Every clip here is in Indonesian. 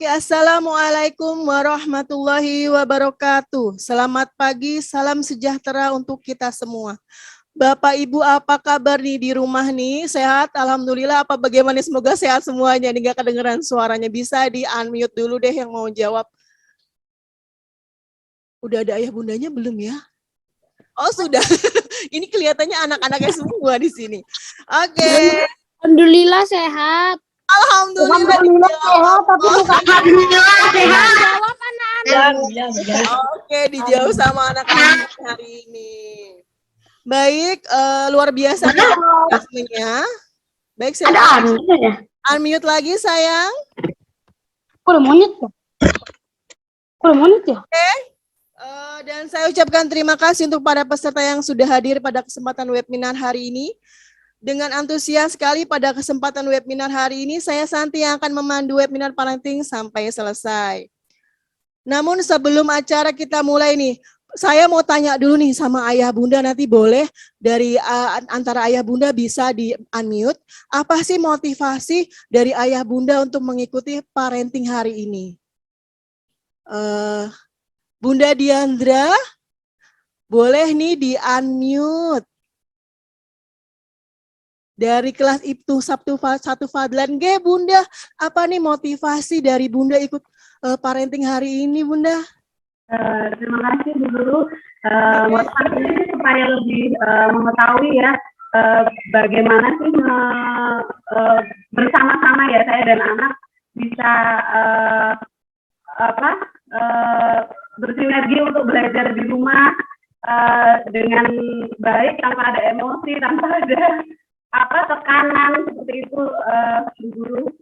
Assalamualaikum warahmatullahi wabarakatuh. Selamat pagi, salam sejahtera untuk kita semua. Bapak Ibu apa kabar nih di rumah nih? Sehat? Alhamdulillah. Apa bagaimana? Semoga sehat semuanya. Nih gak kedengeran suaranya. Bisa di unmute dulu deh yang mau jawab. Udah ada ayah bundanya belum ya? Oh sudah. Ini kelihatannya anak-anaknya semua di sini. Oke. Alhamdulillah sehat. Alhamdulillah sehat, tapi bukan Alhamdulillah sehat. jawab anak-anak. Oke, dijawab sama anak-anak hari ini. Baik, luar biasa nih semuanya. Baik, saya unmute lagi sayang. Kalau monyet ya? Oke. Dan saya ucapkan terima kasih untuk para peserta yang sudah hadir pada kesempatan webinar hari ini. Dengan antusias sekali pada kesempatan webinar hari ini, saya Santi yang akan memandu webinar parenting sampai selesai. Namun sebelum acara kita mulai nih, saya mau tanya dulu nih sama ayah bunda, nanti boleh dari antara ayah bunda bisa di unmute. Apa sih motivasi dari ayah bunda untuk mengikuti parenting hari ini? Bunda Diandra, boleh nih di unmute. Dari kelas Ibtu Sabtu 1 Fadlan, Bunda, apa nih motivasi dari Bunda ikut parenting hari ini, Bunda? Terima kasih Bu Guru. Motivasinya supaya lebih mengetahui ya bagaimana sih bersama-sama ya saya dan anak bisa bersinergi untuk belajar di rumah dengan baik tanpa ada emosi, tanpa ada tekanan seperti itu, Bu Guru.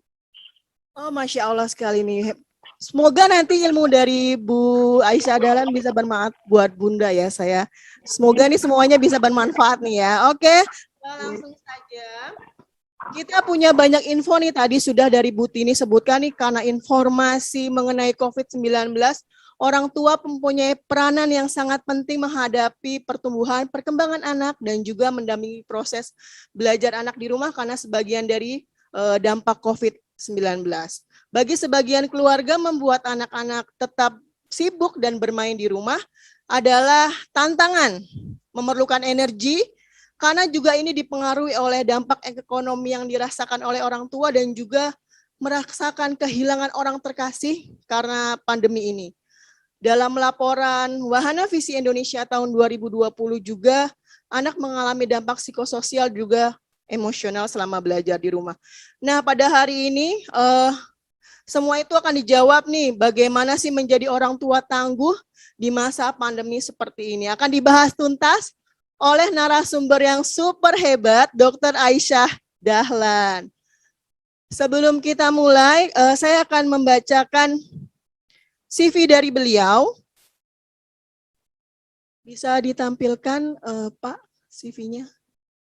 Oh, Masya Allah sekali nih. Semoga nanti ilmu dari Bu Aisyah Dahlan bisa bermanfaat buat Bunda ya saya. Semoga nih semuanya bisa bermanfaat nih ya. Oke, langsung saja. Kita punya banyak info nih, tadi sudah dari Bu Tini sebutkan nih, karena informasi mengenai COVID-19, orang tua mempunyai peranan yang sangat penting menghadapi pertumbuhan, perkembangan anak, dan juga mendampingi proses belajar anak di rumah karena sebagian dari dampak COVID-19. Bagi sebagian keluarga, membuat anak-anak tetap sibuk dan bermain di rumah adalah tantangan, memerlukan energi, karena juga ini dipengaruhi oleh dampak ekonomi yang dirasakan oleh orang tua dan juga merasakan kehilangan orang terkasih karena pandemi ini. Dalam laporan Wahana Visi Indonesia tahun 2020 juga, anak mengalami dampak psikososial juga emosional selama belajar di rumah. Nah, pada hari ini, semua itu akan dijawab nih, bagaimana sih menjadi orang tua tangguh di masa pandemi seperti ini. Akan dibahas tuntas oleh narasumber yang super hebat, Dr. Aisyah Dahlan. Sebelum kita mulai, saya akan membacakan CV dari beliau. Bisa ditampilkan Pak CV-nya?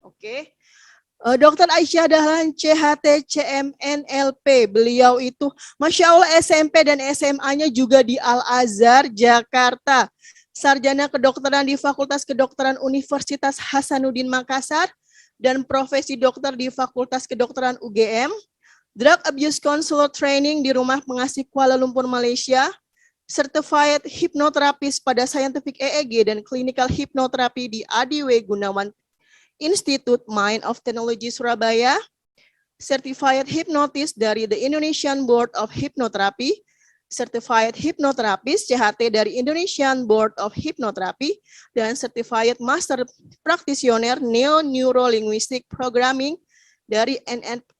Oke. Dr. Aisyah Dahlan CHT CMNLP. Beliau itu Masya Allah SMP dan SMA-nya juga di Al-Azhar, Jakarta. Sarjana kedokteran di Fakultas Kedokteran Universitas Hasanuddin Makassar dan profesi dokter di Fakultas Kedokteran UGM. Drug Abuse Counselor Training di Rumah Pengasih Kuala Lumpur, Malaysia. Certified Hypnotherapist pada Scientific EEG dan Clinical Hypnotherapy di Adiwe Gunawan Institute Mind of Technology Surabaya. Certified Hypnotist dari The Indonesian Board of Hypnotherapy. Certified Hypnotherapist CHT dari Indonesian Board of Hypnotherapy. Dan Certified Master Practitioner Neo-Neuro-Linguistic Programming dari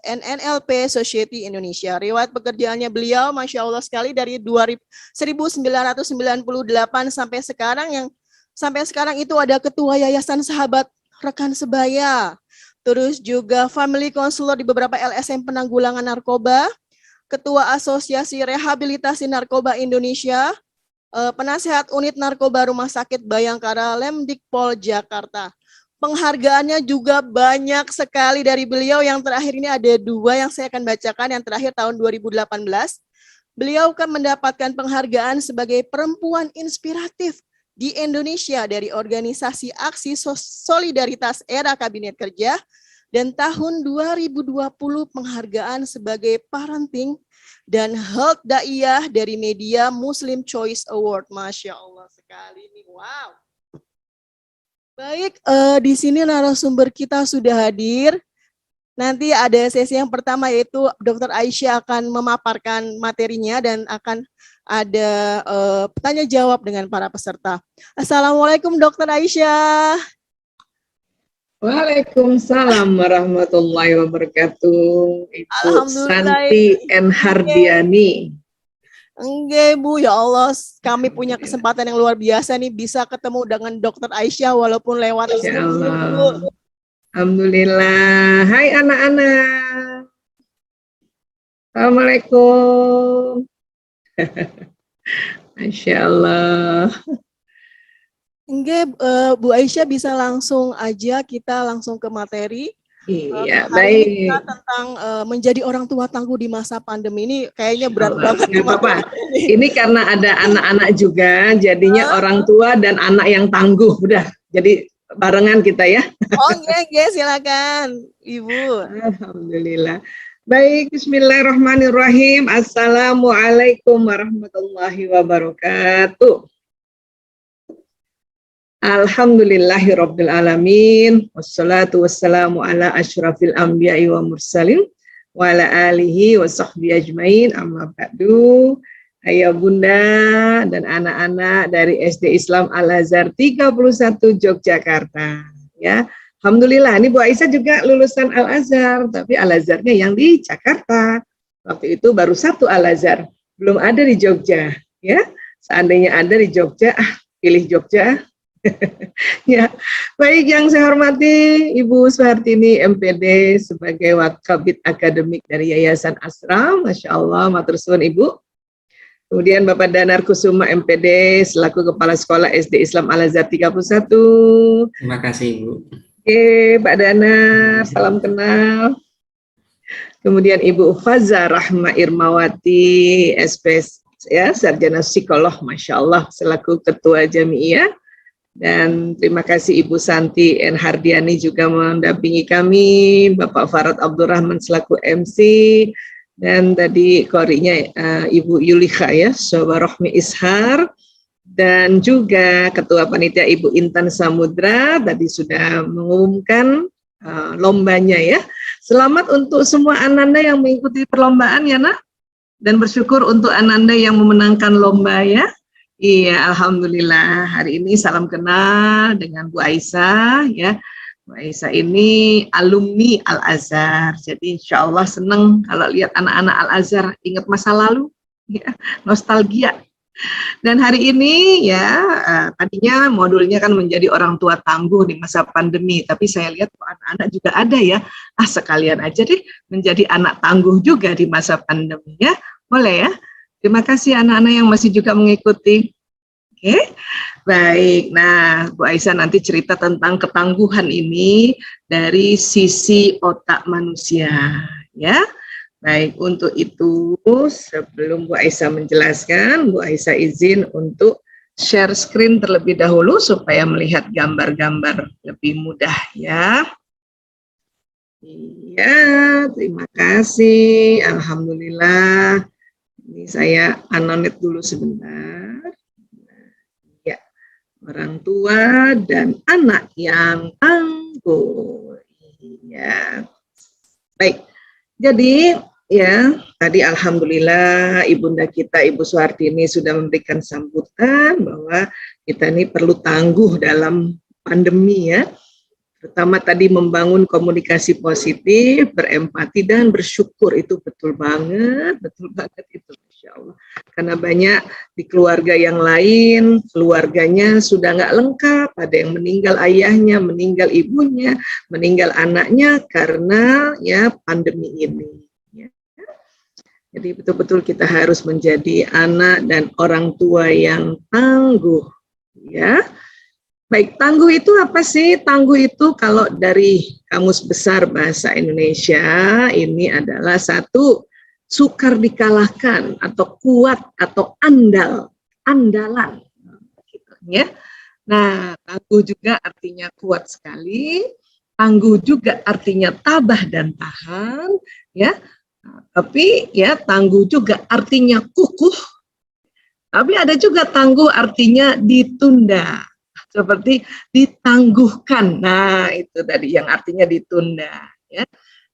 NNLP Society Indonesia. Riwayat pekerjaannya beliau, Masya Allah sekali, dari 1998 sampai sekarang itu ada Ketua Yayasan Sahabat Rekan Sebaya. Terus juga Family Counselor di beberapa LSM Penanggulangan Narkoba. Ketua Asosiasi Rehabilitasi Narkoba Indonesia. Penasehat Unit Narkoba Rumah Sakit Bayangkara Lemdikpol Jakarta. Penghargaannya juga banyak sekali dari beliau. Yang terakhir ini ada 2 yang saya akan bacakan. Yang terakhir tahun 2018. Beliau akan mendapatkan penghargaan sebagai perempuan inspiratif di Indonesia dari Organisasi Aksi Solidaritas Era Kabinet Kerja. dan tahun 2020 penghargaan sebagai Parenting dan Health Daiyah dari Media Muslim Choice Award. Masya Allah sekali nih, wow. Baik, di sini narasumber kita sudah hadir. Nanti ada sesi yang pertama yaitu Dr. Aisyah akan memaparkan materinya dan akan ada tanya jawab dengan para peserta. Assalamualaikum Dr. Aisyah. Waalaikumsalam warahmatullahi wabarakatuh. Ibu Alhamdulillah. Santi N. Hardiani. Enggak Bu, ya Allah kami punya kesempatan yang luar biasa nih bisa ketemu dengan Dr. Aisyah walaupun lewat Masya Zoom, Bu. Allah. Alhamdulillah. Hai anak-anak. Assalamualaikum. Masya Allah. Enggak, Bu Aisyah bisa langsung aja kita langsung ke materi. Iya, Hari ini kita baik. tentang menjadi orang tua tangguh di masa pandemi ini kayaknya berat banget. Nggak apa-apa. Ini karena ada anak-anak juga, jadinya orang tua dan anak yang tangguh. Udah, jadi barengan kita ya. Oh, enggak, silakan Ibu. Alhamdulillah. Baik, bismillahirrahmanirrahim. Assalamualaikum warahmatullahi wabarakatuh. Alhamdulillahirabbil alamin. Wassalatu wassalamu ala asyrafil anbiya'i wa mursalin wa ala alihi wa sahbihi ajmain. Amma ba'du. Ayah bunda dan anak-anak dari SD Islam Al-Azhar 31 Yogyakarta. Ya, alhamdulillah. Ini Bu Aisyah juga lulusan Al-Azhar, tapi Al-Azharnya yang di Jakarta. Waktu itu baru satu Al-Azhar, belum ada di Jogja. Ya, seandainya ada di Jogja, pilih Jogja. Ya, baik yang saya hormati Ibu Suhartini MPD sebagai Wakabid Akademik dari Yayasan Asra, Masya Allah, matur suwun Ibu. Kemudian Bapak Danar Kusuma MPD selaku Kepala Sekolah SD Islam Al-Azhar 31. Terima kasih Ibu. Oke, Pak Danar, salam kenal. Kemudian Ibu Faza Rahma Irmawati, SP ya, Sarjana Psikolog, Masya Allah, selaku Ketua Jami'iyah. Dan terima kasih Ibu Santi N. Hardiani juga mendampingi kami, Bapak Farad Abdurrahman selaku MC, dan tadi korinya Ibu Yulika ya, Sobarohmi Ishar, dan juga Ketua Panitia Ibu Intan Samudra tadi sudah mengumumkan lombanya ya. Selamat untuk semua Ananda yang mengikuti perlombaan ya nak, dan bersyukur untuk Ananda yang memenangkan lomba ya. Iya, alhamdulillah. Hari ini salam kenal dengan Bu Aisyah ya. Bu Aisyah ini alumni Al-Azhar. Jadi insya Allah senang kalau lihat anak-anak Al-Azhar ingat masa lalu, ya, nostalgia. Dan hari ini ya tadinya modulnya kan menjadi orang tua tangguh di masa pandemi, tapi saya lihat anak-anak juga ada ya. Sekalian aja deh menjadi anak tangguh juga di masa pandemi ya. Boleh ya? Terima kasih anak-anak yang masih juga mengikuti. Oke, baik. Nah, Bu Aisyah nanti cerita tentang ketangguhan ini dari sisi otak manusia, ya. Baik, untuk itu sebelum Bu Aisyah menjelaskan, Bu Aisyah izin untuk share screen terlebih dahulu supaya melihat gambar-gambar lebih mudah, ya. Iya, terima kasih. Alhamdulillah. Ini saya anonet dulu sebentar. Ya, orang tua dan anak yang tangguh. Iya. Baik. Jadi ya, tadi alhamdulillah ibunda kita Ibu Suhartini sudah memberikan sambutan bahwa kita ini perlu tangguh dalam pandemi ya. Terutama tadi membangun komunikasi positif, berempati dan bersyukur, itu betul banget itu, Masya Allah. Karena banyak di keluarga yang lain, keluarganya sudah nggak lengkap, ada yang meninggal ayahnya, meninggal ibunya, meninggal anaknya karena ya pandemi ini. Ya. Jadi betul-betul kita harus menjadi anak dan orang tua yang tangguh, ya. Baik, tangguh itu apa sih? Tangguh itu kalau dari Kamus Besar Bahasa Indonesia ini adalah satu, sukar dikalahkan atau kuat atau andalan. Gitu, ya. Nah, tangguh juga artinya kuat sekali Tangguh juga artinya tabah dan tahan, ya. Tapi ya tangguh juga artinya kukuh. Tapi ada juga tangguh artinya ditunda. Seperti ditangguhkan. Nah, itu tadi yang artinya ditunda, ya.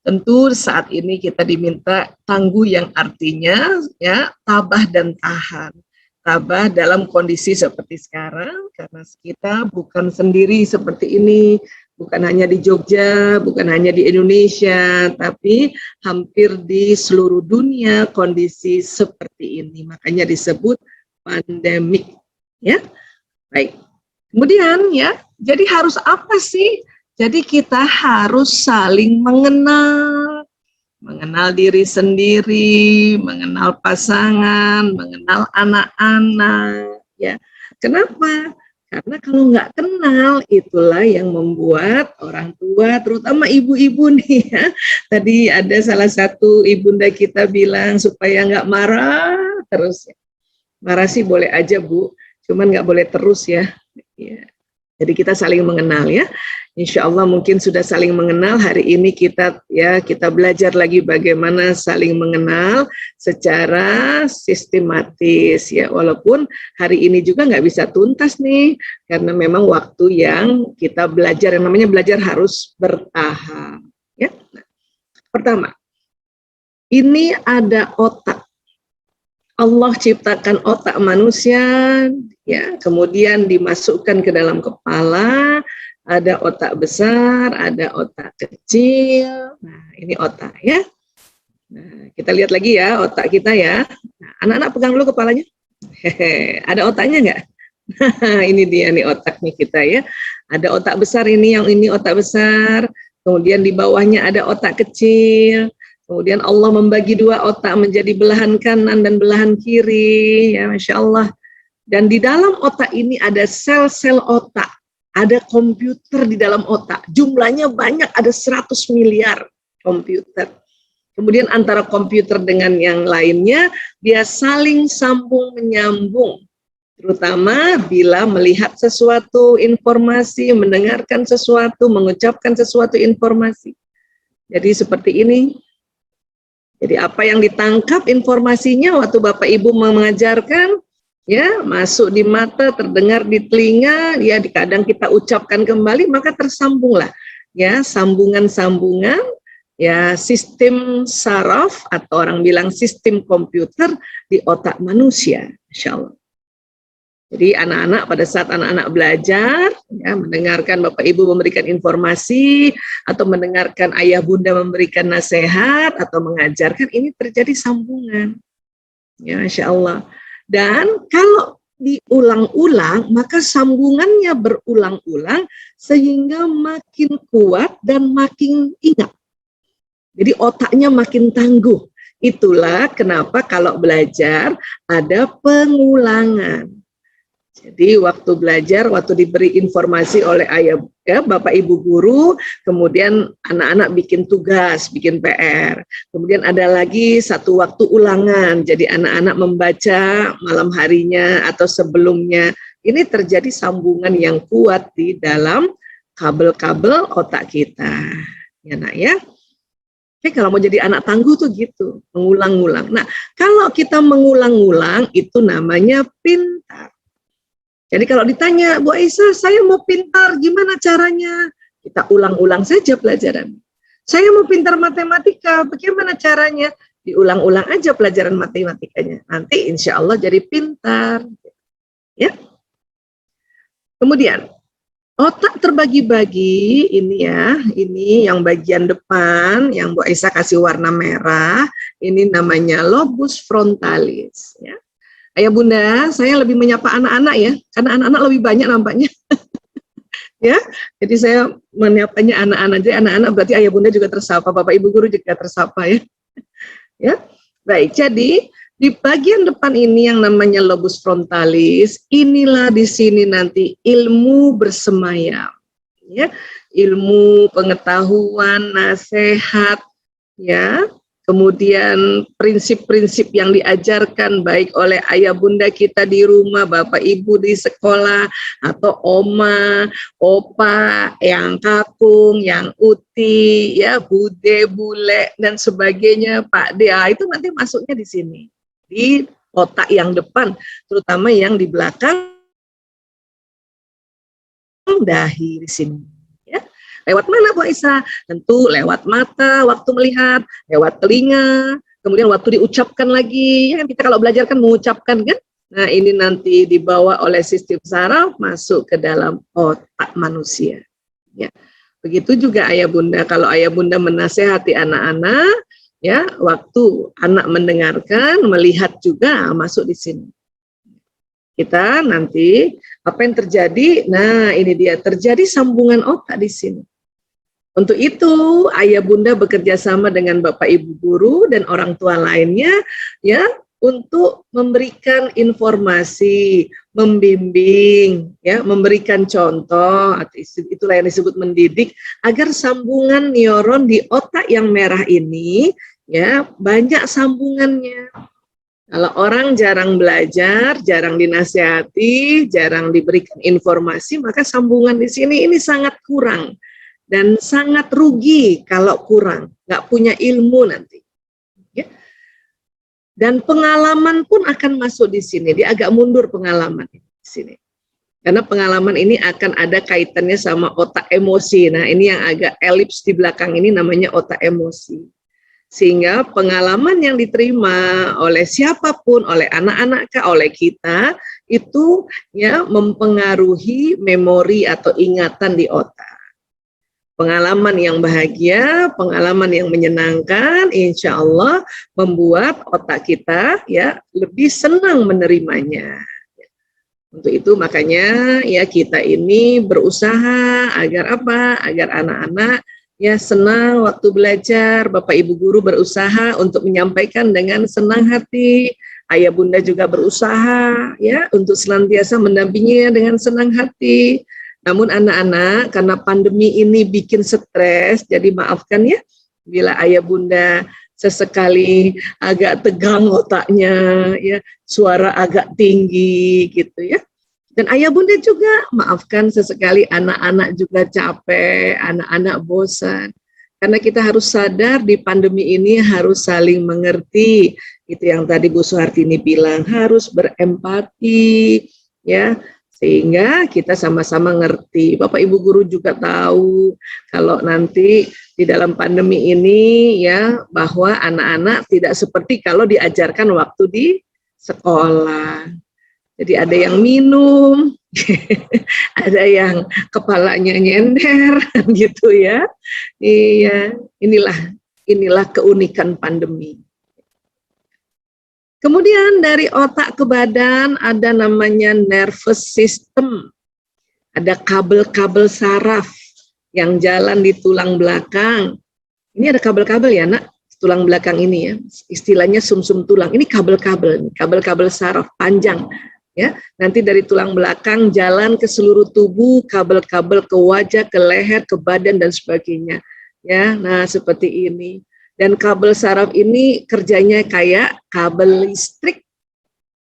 Tentu saat ini kita diminta tangguh yang artinya ya tabah dan tahan. Tabah dalam kondisi seperti sekarang karena kita bukan sendiri seperti ini. Bukan hanya di Jogja, bukan hanya di Indonesia, tapi hampir di seluruh dunia kondisi seperti ini. Makanya disebut pandemik, ya. Baik. Kemudian ya, jadi harus apa sih? Jadi kita harus saling mengenal diri sendiri, mengenal pasangan, mengenal anak-anak, ya. Kenapa? Karena kalau nggak kenal, itulah yang membuat orang tua, terutama ibu-ibu nih ya. Tadi ada salah satu ibunda kita bilang supaya nggak marah terus. Marah sih boleh aja Bu, cuman nggak boleh terus ya. Jadi kita saling mengenal ya. Insya Allah mungkin sudah saling mengenal. Hari ini kita belajar lagi bagaimana saling mengenal secara sistematis ya. Walaupun hari ini juga nggak bisa tuntas nih, karena memang waktu yang kita belajar, yang namanya belajar harus bertahap. Ya. Nah, pertama, ini ada otak. Allah ciptakan otak manusia, ya, kemudian dimasukkan ke dalam kepala. Ada otak besar, ada otak kecil. Nah, ini otak ya. Nah, kita lihat lagi ya otak kita ya. Nah, anak-anak pegang dulu kepalanya. Hehe, ada otaknya nggak? Ini dia nih otak nih kita ya. Ada otak besar ini, yang ini otak besar. Kemudian di bawahnya ada otak kecil. Kemudian Allah membagi dua otak menjadi belahan kanan dan belahan kiri. Ya, Masya Allah. Dan di dalam otak ini ada sel-sel otak. Ada komputer di dalam otak, jumlahnya banyak, ada 100 miliar komputer. Kemudian antara komputer dengan yang lainnya, dia saling sambung menyambung. Terutama bila melihat sesuatu informasi, mendengarkan sesuatu, mengucapkan sesuatu informasi. Jadi seperti ini. Jadi apa yang ditangkap informasinya waktu Bapak Ibu mengajarkan, ya, masuk di mata, terdengar di telinga, ya, kadang kita ucapkan kembali, maka tersambunglah, ya, sambungan-sambungan, ya, sistem saraf atau orang bilang sistem komputer di otak manusia, Insya Allah. Jadi anak-anak pada saat anak-anak belajar, ya, mendengarkan Bapak Ibu memberikan informasi atau mendengarkan ayah bunda memberikan nasihat atau mengajarkan, ini terjadi sambungan, ya, Insya Allah. Dan kalau diulang-ulang, maka sambungannya berulang-ulang sehingga makin kuat dan makin ingat. Jadi otaknya makin tangguh. Itulah kenapa kalau belajar ada pengulangan. Jadi waktu belajar, waktu diberi informasi oleh ayah, ya, Bapak Ibu guru, kemudian anak-anak bikin tugas, bikin PR. Kemudian ada lagi satu waktu ulangan, jadi anak-anak membaca malam harinya atau sebelumnya. Ini terjadi sambungan yang kuat di dalam kabel-kabel otak kita. Ya nak ya. Oke, kalau mau jadi anak tangguh tuh gitu, mengulang-ulang. Nah, kalau kita mengulang-ulang itu namanya pintar. Jadi kalau ditanya, Bu Aisyah, saya mau pintar, gimana caranya? Kita ulang-ulang saja pelajaran. Saya mau pintar matematika, bagaimana caranya? Diulang-ulang aja pelajaran matematikanya. Nanti insya Allah jadi pintar. Ya. Kemudian, otak terbagi-bagi, ini ya, ini yang bagian depan, yang Bu Aisyah kasih warna merah, ini namanya lobus frontalis. Ya. Ayah bunda, saya lebih menyapa anak-anak ya, karena anak-anak lebih banyak nampaknya. Ya, jadi saya menyapanya anak-anak. Jadi anak-anak berarti ayah bunda juga tersapa, bapak ibu guru juga tersapa ya. Ya, baik. Jadi di bagian depan ini yang namanya lobus frontalis, inilah di sini nanti ilmu bersemayam. Ya, ilmu, pengetahuan, nasihat, ya. kemudian prinsip-prinsip yang diajarkan baik oleh ayah bunda kita di rumah, bapak ibu di sekolah, atau oma, opa, yang kakung, yang uti, ya bude, bule, dan sebagainya, Pak Dea, itu nanti masuknya di sini, di otak yang depan, terutama yang di belakang dahi di sini. Ya. Lewat mana Bu Aisyah? Tentu lewat mata waktu melihat, lewat telinga, kemudian waktu diucapkan lagi. Ya, kita kalau belajar kan mengucapkan kan. Nah ini nanti dibawa oleh sistem saraf masuk ke dalam otak manusia. Ya. Begitu juga ayah bunda. Kalau ayah bunda menasehati anak-anak, ya waktu anak mendengarkan, melihat juga masuk di sini. Kita nanti apa yang terjadi? Nah ini dia terjadi sambungan otak di sini. Untuk itu, ayah bunda bekerja sama dengan bapak ibu guru dan orang tua lainnya, ya, untuk memberikan informasi, membimbing, ya, memberikan contoh, itulah yang disebut mendidik, agar sambungan neuron di otak yang merah ini, ya, banyak sambungannya. Kalau orang jarang belajar, jarang dinasihati, jarang diberikan informasi, maka sambungan di sini ini sangat kurang. Dan sangat rugi kalau kurang, nggak punya ilmu nanti. Ya. Dan pengalaman pun akan masuk di sini, dia agak mundur pengalaman di sini. Karena pengalaman ini akan ada kaitannya sama otak emosi. Nah ini yang agak elips di belakang ini namanya otak emosi. Sehingga pengalaman yang diterima oleh siapapun, oleh anak-anak, oleh kita, itu ya mempengaruhi memori atau ingatan di otak. Pengalaman yang bahagia, pengalaman yang menyenangkan, insya Allah membuat otak kita ya lebih senang menerimanya. Untuk itu makanya ya kita ini berusaha agar apa? Agar anak-anak ya senang waktu belajar. Bapak Ibu guru berusaha untuk menyampaikan dengan senang hati. Ayah bunda juga berusaha ya untuk senantiasa mendampinginya dengan senang hati. Namun anak-anak karena pandemi ini bikin stres, jadi maafkan ya bila ayah bunda sesekali agak tegang otaknya, ya suara agak tinggi gitu ya. Dan ayah bunda juga maafkan sesekali anak-anak juga capek, anak-anak bosan. Karena kita harus sadar di pandemi ini harus saling mengerti. Itu yang tadi Bu Suhartini bilang, harus berempati ya. Sehingga kita sama-sama ngerti. Bapak Ibu guru juga tahu kalau nanti di dalam pandemi ini ya bahwa anak-anak tidak seperti kalau diajarkan waktu di sekolah. Jadi ada yang minum, ada yang kepalanya nyender gitu ya. Iya, inilah keunikan pandemi. Kemudian dari otak ke badan ada namanya nervous system. Ada kabel-kabel saraf yang jalan di tulang belakang. Ini ada kabel-kabel ya nak, tulang belakang ini ya. Istilahnya sumsum tulang. Ini kabel-kabel saraf panjang. Ya, nanti dari tulang belakang jalan ke seluruh tubuh, kabel-kabel ke wajah, ke leher, ke badan dan sebagainya. Ya, nah seperti ini. Dan kabel saraf ini kerjanya kayak kabel listrik.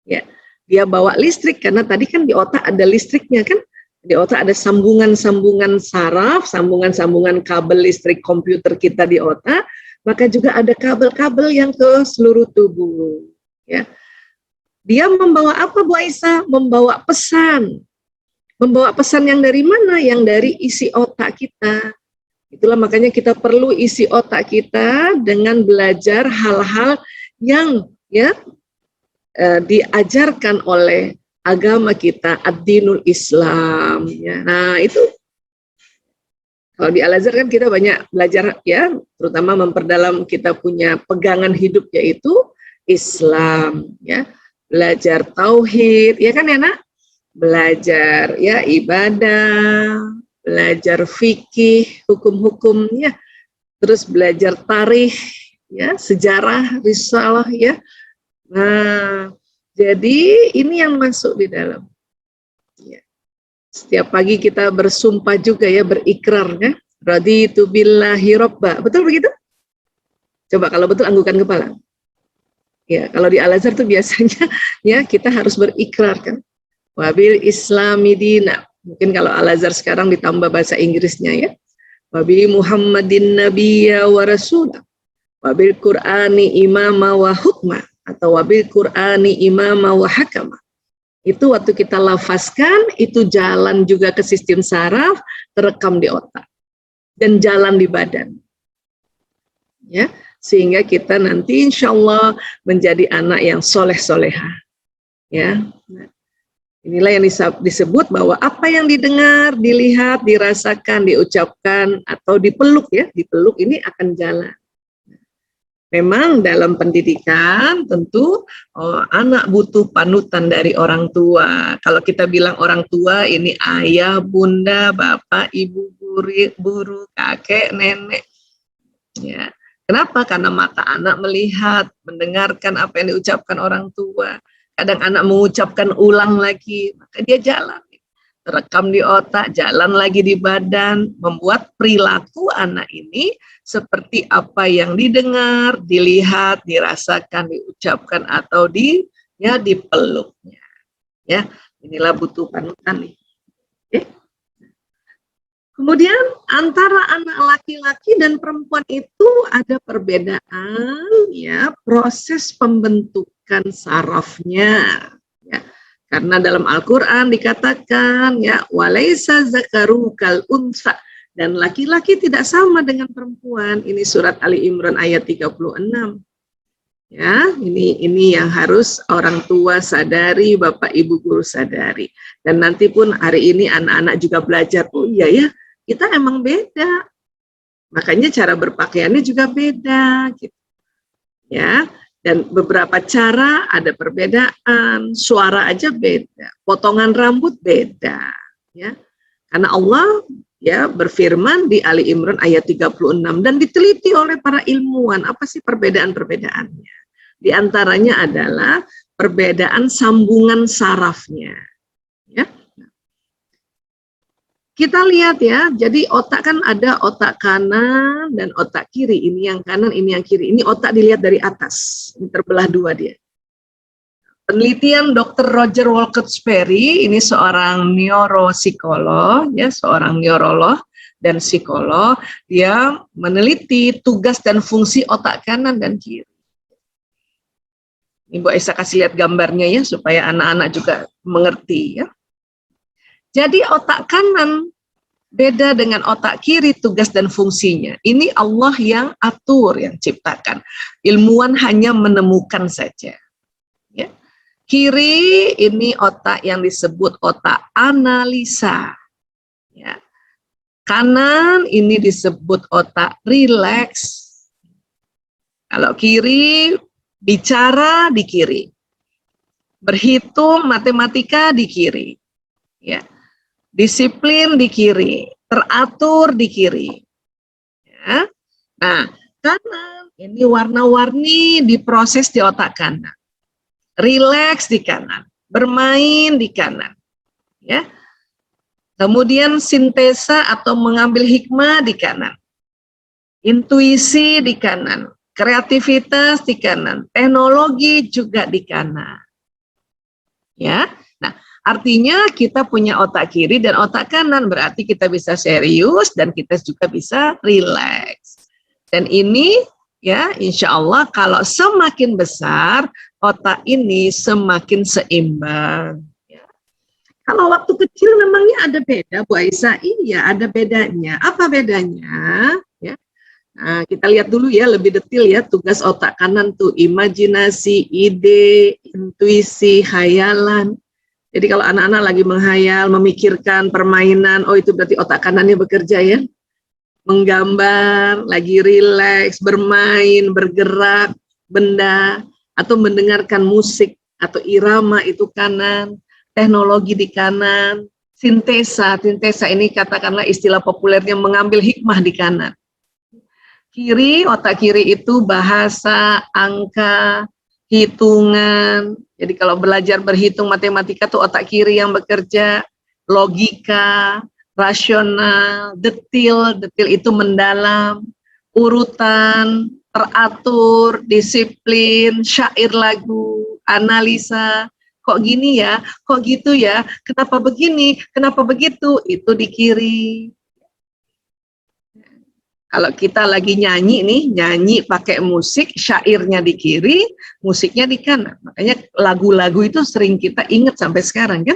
Ya, dia bawa listrik karena tadi kan di otak ada listriknya kan. Di otak ada sambungan-sambungan saraf, sambungan-sambungan kabel listrik komputer kita di otak, maka juga ada kabel-kabel yang ke seluruh tubuh. Ya. Dia membawa apa Bu Aisyah? Membawa pesan. Membawa pesan yang dari mana? Yang dari isi otak kita. Itulah makanya kita perlu isi otak kita dengan belajar hal-hal yang ya diajarkan oleh agama kita, ad-dinul Islam. Ya. Nah itu kalau di Al-Azhar kan kita banyak belajar ya, terutama memperdalam kita punya pegangan hidup yaitu Islam. Ya, belajar tauhid, ya kan ya nak? Belajar ya ibadah. Belajar fikih, hukum-hukum, ya, terus belajar tarikh, ya, sejarah, risalah, ya. Nah, jadi ini yang masuk di dalam. Ya. Setiap pagi kita bersumpah juga ya, berikrar, ya. Raditu billahi robba. Betul begitu? Coba kalau betul anggukan kepala. Ya, kalau di Al-Azhar tuh biasanya ya kita harus berikrar kan. Wabil Islami dina. Mungkin kalau Al-Azhar sekarang ditambah bahasa Inggrisnya ya. Wabi Muhammadin nabiyya wa rasulah. Wabil Qur'ani imama wa hukma. Atau wabil Qur'ani imama wa hakama. Itu waktu kita lafazkan, itu jalan juga ke sistem saraf, terekam di otak. Dan jalan di badan. Ya, sehingga kita nanti insya Allah menjadi anak yang soleh-soleha. Ya, inilah yang disebut bahwa apa yang didengar, dilihat, dirasakan, diucapkan, atau dipeluk ya, dipeluk ini akan jalan. Memang dalam pendidikan tentu anak butuh panutan dari orang tua. Kalau kita bilang orang tua ini ayah, bunda, bapak, ibu, guru, kakek, nenek. Ya. Kenapa? Karena mata anak melihat, mendengarkan apa yang diucapkan orang tua. Kadang anak mengucapkan ulang lagi, maka dia jalan. Terekam di otak, jalan lagi di badan, membuat perilaku anak ini seperti apa yang didengar, dilihat, dirasakan, diucapkan atau dipeluknya. Ya, inilah butuh panutan nih. Okay. Kemudian antara anak laki-laki dan perempuan itu ada perbedaan ya, proses pembentukan sarafnya. Ya. Karena dalam Al-Quran dikatakan ya walaisa zakaru kal unsa, dan laki-laki tidak sama dengan perempuan. Ini surat Ali Imran ayat 36. Ya, ini yang harus orang tua sadari, bapak ibu guru sadari. Dan nanti pun hari ini anak-anak juga belajar, oh iya ya, kita emang beda. Makanya cara berpakaiannya juga beda gitu. Ya. Dan beberapa cara ada perbedaan, suara aja beda, potongan rambut beda, ya. Karena Allah ya berfirman di Ali Imran ayat 36 dan diteliti oleh para ilmuwan apa sih perbedaan-perbedaannya. Di antaranya adalah perbedaan sambungan sarafnya, ya. Kita lihat ya, jadi otak kan ada otak kanan dan otak kiri. Ini yang kanan, ini yang kiri. Ini otak dilihat dari atas, ini terbelah dua dia. Penelitian Dr. Roger Wolkert-Sperry, ini seorang neuropsikolog, ya, seorang neurolog dan psikolog. Dia meneliti tugas dan fungsi otak kanan dan kiri. Ini Bu Aisyah kasih lihat gambarnya ya, supaya anak-anak juga mengerti ya. Jadi otak kanan beda dengan otak kiri tugas dan fungsinya. Ini Allah yang atur, yang ciptakan. Ilmuwan hanya menemukan saja. Ya. Kiri ini otak yang disebut otak analisa. Ya. Kanan ini disebut otak rileks. Kalau kiri bicara di kiri. Berhitung matematika di kiri. Ya. Disiplin di kiri, teratur di kiri. Ya. Nah, kanan ini warna-warni diproses di otak kanan, rileks di kanan, bermain di kanan. Ya. Kemudian sintesa atau mengambil hikmah di kanan, intuisi di kanan, kreativitas di kanan, teknologi juga di kanan. Ya. Nah, artinya kita punya otak kiri dan otak kanan, berarti kita bisa serius dan kita juga bisa rileks. Dan ini ya insya Allah kalau semakin besar, otak ini semakin seimbang. Ya. Kalau waktu kecil memangnya ada beda Bu Aisyah? Iya ada bedanya. Apa bedanya? Ya. Nah, kita lihat dulu ya lebih detail ya tugas otak kanan tuh imajinasi, ide, intuisi, khayalan. Jadi kalau anak-anak lagi menghayal, memikirkan permainan, oh itu berarti otak kanannya bekerja ya. Menggambar, lagi rileks, bermain, bergerak, benda, atau mendengarkan musik, atau irama itu kanan, teknologi di kanan, sintesa ini katakanlah istilah populernya mengambil hikmah di kanan. Kiri, otak kiri itu bahasa, angka, hitungan. Jadi kalau belajar berhitung matematika tuh otak kiri yang bekerja, logika, rasional, detil itu mendalam, urutan, teratur, disiplin, syair lagu, analisa, kok gini ya, kok gitu ya, kenapa begini, kenapa begitu, itu di kiri. Kalau kita lagi nyanyi nih, nyanyi pakai musik, syairnya di kiri, musiknya di kanan. Makanya lagu-lagu itu sering kita ingat sampai sekarang kan.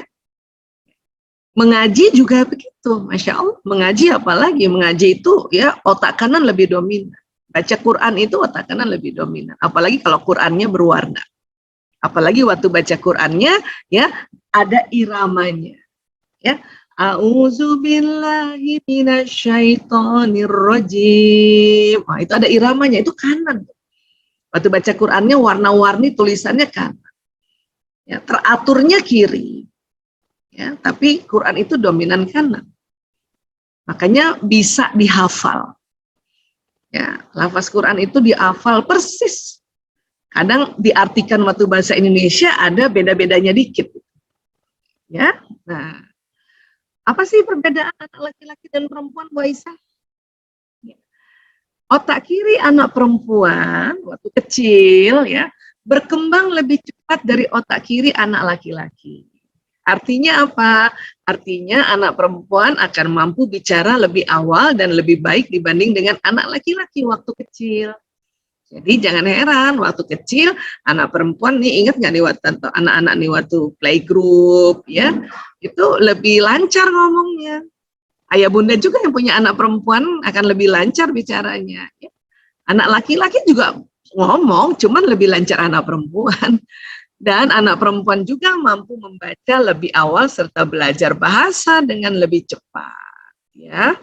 Mengaji juga begitu, Masya Allah. Mengaji apalagi, mengaji itu ya otak kanan lebih dominan. Baca Quran itu otak kanan lebih dominan. Apalagi kalau Qurannya berwarna. Apalagi waktu baca Qurannya ya ada iramanya. Ya. A'udzubillahi minasyaitonirrajim. Nah, itu ada iramanya, itu kanan. Waktu baca Qurannya warna-warni tulisannya kanan. Ya, teraturnya kiri. Ya, tapi Quran itu dominan kanan. Makanya bisa dihafal. Ya, lafaz Quran itu dihafal persis. Kadang diartikan waktu bahasa Indonesia ada beda-bedanya dikit. Ya, nah. Apa sih perbedaan anak laki-laki dan perempuan, Bu Aisyah? Otak kiri anak perempuan waktu kecil ya berkembang lebih cepat dari otak kiri anak laki-laki. Artinya apa? Artinya anak perempuan akan mampu bicara lebih awal dan lebih baik dibanding dengan anak laki-laki waktu kecil. Jadi jangan heran waktu kecil anak perempuan nih, ingat nggak nih waktu anak-anak nih waktu playgroup ya itu lebih lancar ngomongnya. Ayah bunda juga yang punya anak perempuan akan lebih lancar bicaranya. Ya. Anak laki-laki juga ngomong, cuman lebih lancar anak perempuan. Dan anak perempuan juga mampu membaca lebih awal serta belajar bahasa dengan lebih cepat. Ya.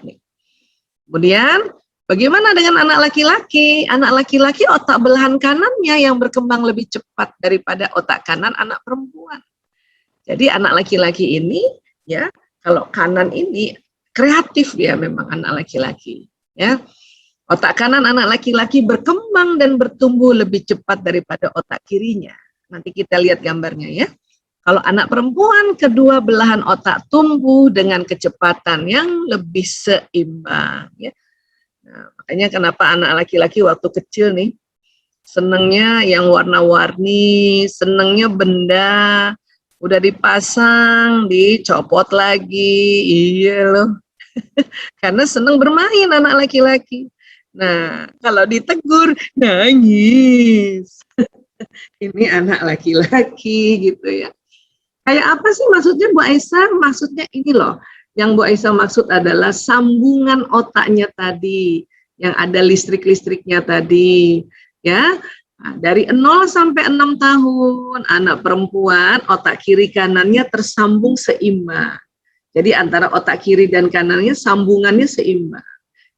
Kemudian bagaimana dengan anak laki-laki? Anak laki-laki otak belahan kanannya yang berkembang lebih cepat daripada otak kanan anak perempuan. Jadi anak laki-laki ini ya, kalau kanan ini kreatif dia memang anak laki-laki ya. Otak kanan anak laki-laki berkembang dan bertumbuh lebih cepat daripada otak kirinya. Nanti kita lihat gambarnya ya. Kalau anak perempuan kedua belahan otak tumbuh dengan kecepatan yang lebih seimbang ya. Nah, makanya kenapa anak laki-laki waktu kecil nih senengnya yang warna-warni, senengnya benda, udah dipasang, dicopot lagi, iya loh. Karena seneng bermain anak laki-laki. Nah, kalau ditegur, nangis. Ini anak laki-laki gitu ya. Kayak apa sih maksudnya Bu Aisyah? Maksudnya ini loh. Yang Bu Aisyah maksud adalah sambungan otaknya tadi, yang ada listrik-listriknya tadi, ya. Nah, dari 0 sampai 6 tahun, anak perempuan otak kiri kanannya tersambung seimbang. Jadi antara otak kiri dan kanannya sambungannya seimbang.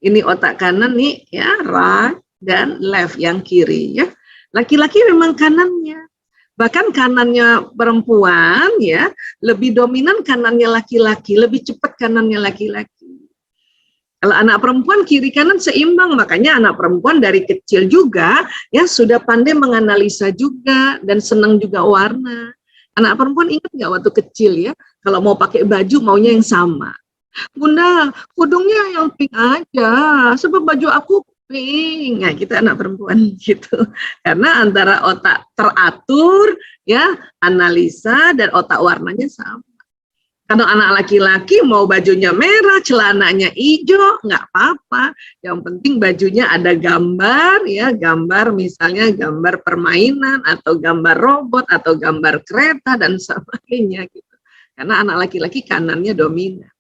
Ini otak kanan nih, ya, right dan left yang kiri, ya. Laki-laki memang kanannya. Bahkan kanannya perempuan ya lebih dominan kanannya laki-laki, lebih cepat kanannya laki-laki. Kalau anak perempuan kiri kanan seimbang, makanya anak perempuan dari kecil juga ya sudah pandai menganalisa juga dan senang juga warna. Anak perempuan ingat nggak waktu kecil ya, kalau mau pakai baju maunya yang sama. Bunda, kudungnya yang pink aja, sebab baju aku pink. Nah, kita anak perempuan gitu. Karena antara otak teratur, ya, analisa, dan otak warnanya sama. Kalau anak laki-laki mau bajunya merah, celananya hijau, nggak apa-apa. Yang penting bajunya ada gambar, ya, gambar misalnya gambar permainan, atau gambar robot, atau gambar kereta, dan sebagainya gitu. Karena anak laki-laki kanannya dominan.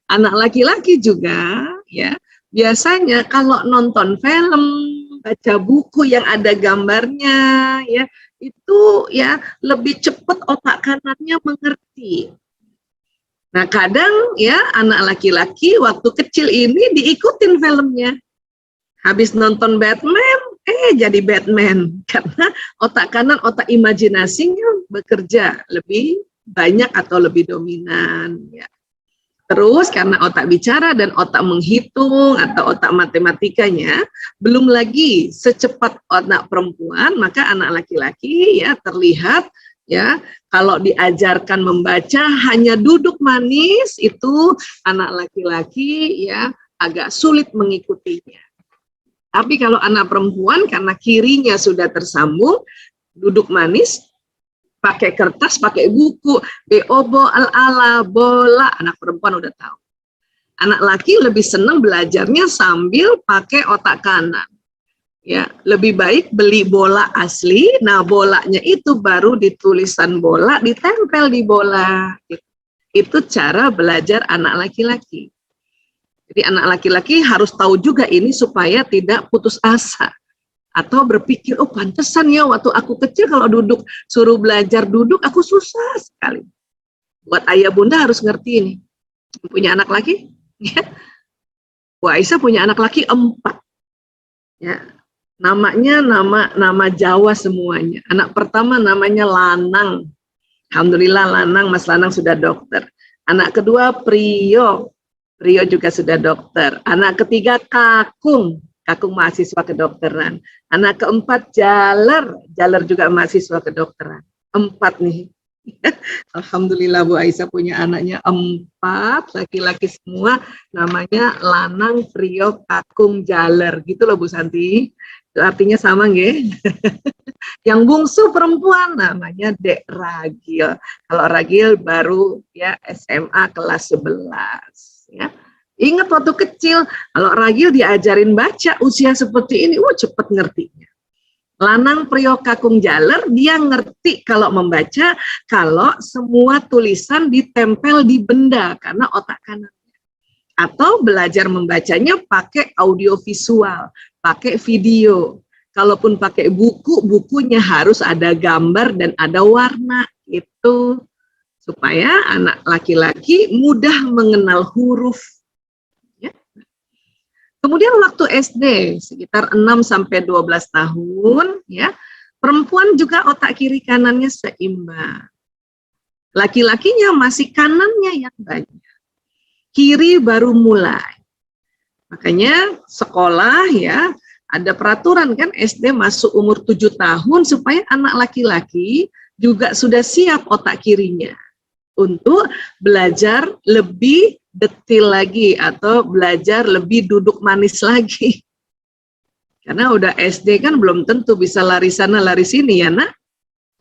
Anak laki-laki juga, ya, biasanya kalau nonton film, baca buku yang ada gambarnya, ya, itu ya lebih cepat otak kanannya mengerti. Nah, kadang ya anak laki-laki waktu kecil ini diikutin filmnya. Habis nonton Batman, jadi Batman. Karena otak kanan, otak imajinasinya bekerja lebih banyak atau lebih dominan, ya. Terus karena otak bicara dan otak menghitung atau otak matematikanya belum lagi secepat anak perempuan, maka anak laki-laki ya terlihat ya kalau diajarkan membaca hanya duduk manis, itu anak laki-laki ya agak sulit mengikutinya. Tapi kalau anak perempuan karena kirinya sudah tersambung, duduk manis, pakai kertas, pakai buku, beobo, al-ala, bola, anak perempuan udah tahu. Anak laki lebih senang belajarnya sambil pakai otak kanan. Ya, lebih baik beli bola asli, nah bolanya itu baru ditulisan bola, ditempel di bola. Itu cara belajar anak laki-laki. Jadi anak laki-laki harus tahu juga ini supaya tidak putus asa. Atau berpikir, oh pantesan ya waktu aku kecil kalau duduk, suruh belajar duduk, aku susah sekali. Buat ayah bunda harus ngerti ini. Punya anak laki? Ya. Bu Aisyah punya anak laki 4. Ya. Namanya nama Jawa semuanya. Anak pertama namanya Lanang. Alhamdulillah Lanang, Mas Lanang sudah dokter. Anak kedua Priyo. Priyo juga sudah dokter. Anak ketiga Kakung. Kakung mahasiswa kedokteran. Anak keempat Jaler. Jaler juga mahasiswa kedokteran. 4 nih. Alhamdulillah Bu Aisyah punya anaknya 4. Laki-laki semua. Namanya Lanang, Priyo, Kakung, Jaler. Gitu loh Bu Santi. Itu artinya sama nggih. Yang bungsu perempuan namanya Dek Ragil. Kalau Ragil baru ya SMA kelas 11 ya. Ingat waktu kecil kalau Ragil diajarin baca usia seperti ini, cepet ngertinya. Lanang, Priyo, Kakung, Jaler dia ngerti kalau membaca kalau semua tulisan ditempel di benda karena otak kanan. Atau belajar membacanya pakai audiovisual, pakai video. Kalaupun pakai buku, bukunya harus ada gambar dan ada warna itu supaya anak laki-laki mudah mengenal huruf. Ya. Kemudian waktu SD sekitar 6 sampai 12 tahun, ya perempuan juga otak kiri kanannya seimbang. Laki-lakinya masih kanannya yang banyak. Kiri baru mulai. Makanya sekolah ya ada peraturan kan SD masuk umur 7 tahun supaya anak laki-laki juga sudah siap otak kirinya untuk belajar lebih detil lagi atau belajar lebih duduk manis lagi. Karena udah SD kan belum tentu bisa lari sana lari sini ya nak.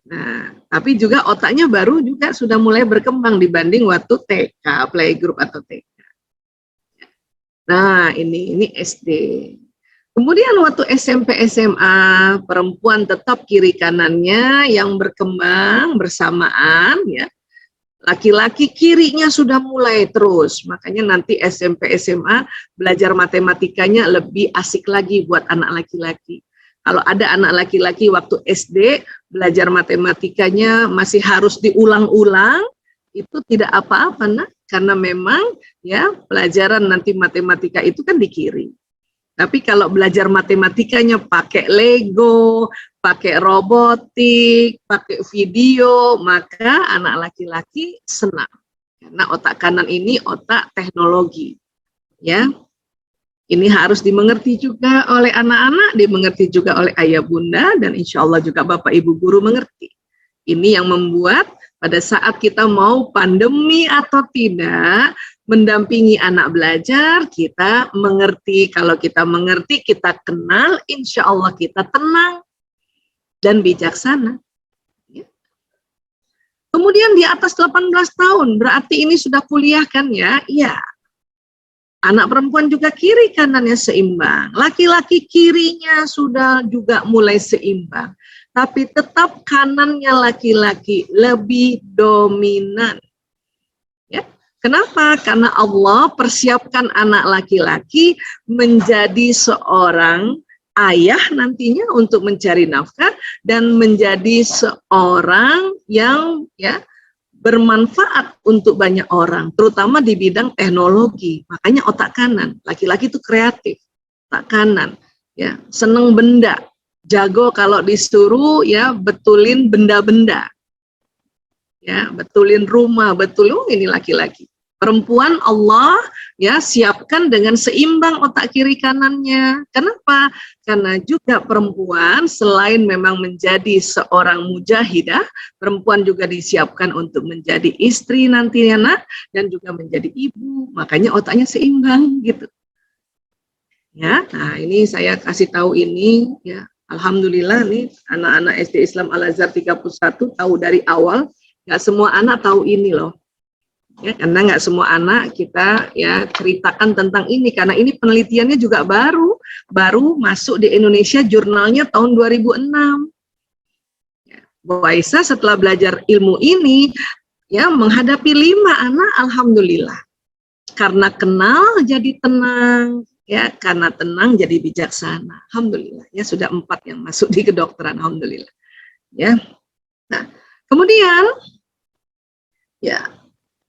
Nah, tapi juga otaknya baru juga sudah mulai berkembang dibanding waktu TK, playgroup atau TK. Nah, ini SD. Kemudian waktu SMP SMA, perempuan tetap kiri kanannya yang berkembang bersamaan ya. Laki-laki kirinya sudah mulai terus. Makanya nanti SMP SMA belajar matematikanya lebih asik lagi buat anak laki-laki. Kalau ada anak laki-laki waktu SD belajar matematikanya masih harus diulang-ulang, itu tidak apa-apa nak, karena memang ya pelajaran nanti matematika itu kan di kiri. Tapi kalau belajar matematikanya pakai Lego, pakai robotik, pakai video, maka anak laki-laki senang. Karena otak kanan ini otak teknologi. Ya. Ini harus dimengerti juga oleh anak-anak, dimengerti juga oleh ayah bunda, dan insya Allah juga bapak ibu guru mengerti. Ini yang membuat pada saat kita mau pandemi atau tidak, mendampingi anak belajar, kita mengerti. Kalau kita mengerti, kita kenal, insya Allah kita tenang dan bijaksana. Ya. Kemudian di atas 18 tahun, berarti ini sudah kuliah kan ya? Iya. Anak perempuan juga kiri kanannya seimbang. Laki-laki kirinya sudah juga mulai seimbang. Tapi tetap kanannya laki-laki lebih dominan. Ya. Kenapa? Karena Allah persiapkan anak laki-laki menjadi seorang ayah nantinya untuk mencari nafkah dan menjadi seorang yang ya bermanfaat untuk banyak orang, terutama di bidang teknologi. Makanya otak kanan, laki-laki itu kreatif, otak kanan, ya seneng benda, jago kalau disuruh ya betulin benda-benda, ya betulin rumah, ini laki-laki. Perempuan Allah ya siapkan dengan seimbang otak kiri kanannya. Kenapa? Karena juga perempuan selain memang menjadi seorang mujahidah, perempuan juga disiapkan untuk menjadi istri nantinya nak, dan juga menjadi ibu. Makanya otaknya seimbang gitu. Ya, nah ini saya kasih tahu ini ya. Alhamdulillah nih anak-anak SD Islam Al-Azhar 31 tahu dari awal. Nggak semua anak tahu ini loh. Ya, karena nggak semua anak kita ya ceritakan tentang ini karena ini penelitiannya juga baru masuk di Indonesia jurnalnya tahun 2006. Ya, Bu Aisyah setelah belajar ilmu ini ya menghadapi 5 anak, alhamdulillah. Karena kenal jadi tenang, ya karena tenang jadi bijaksana. Alhamdulillah ya sudah 4 yang masuk di kedokteran, alhamdulillah. Ya. Nah, kemudian ya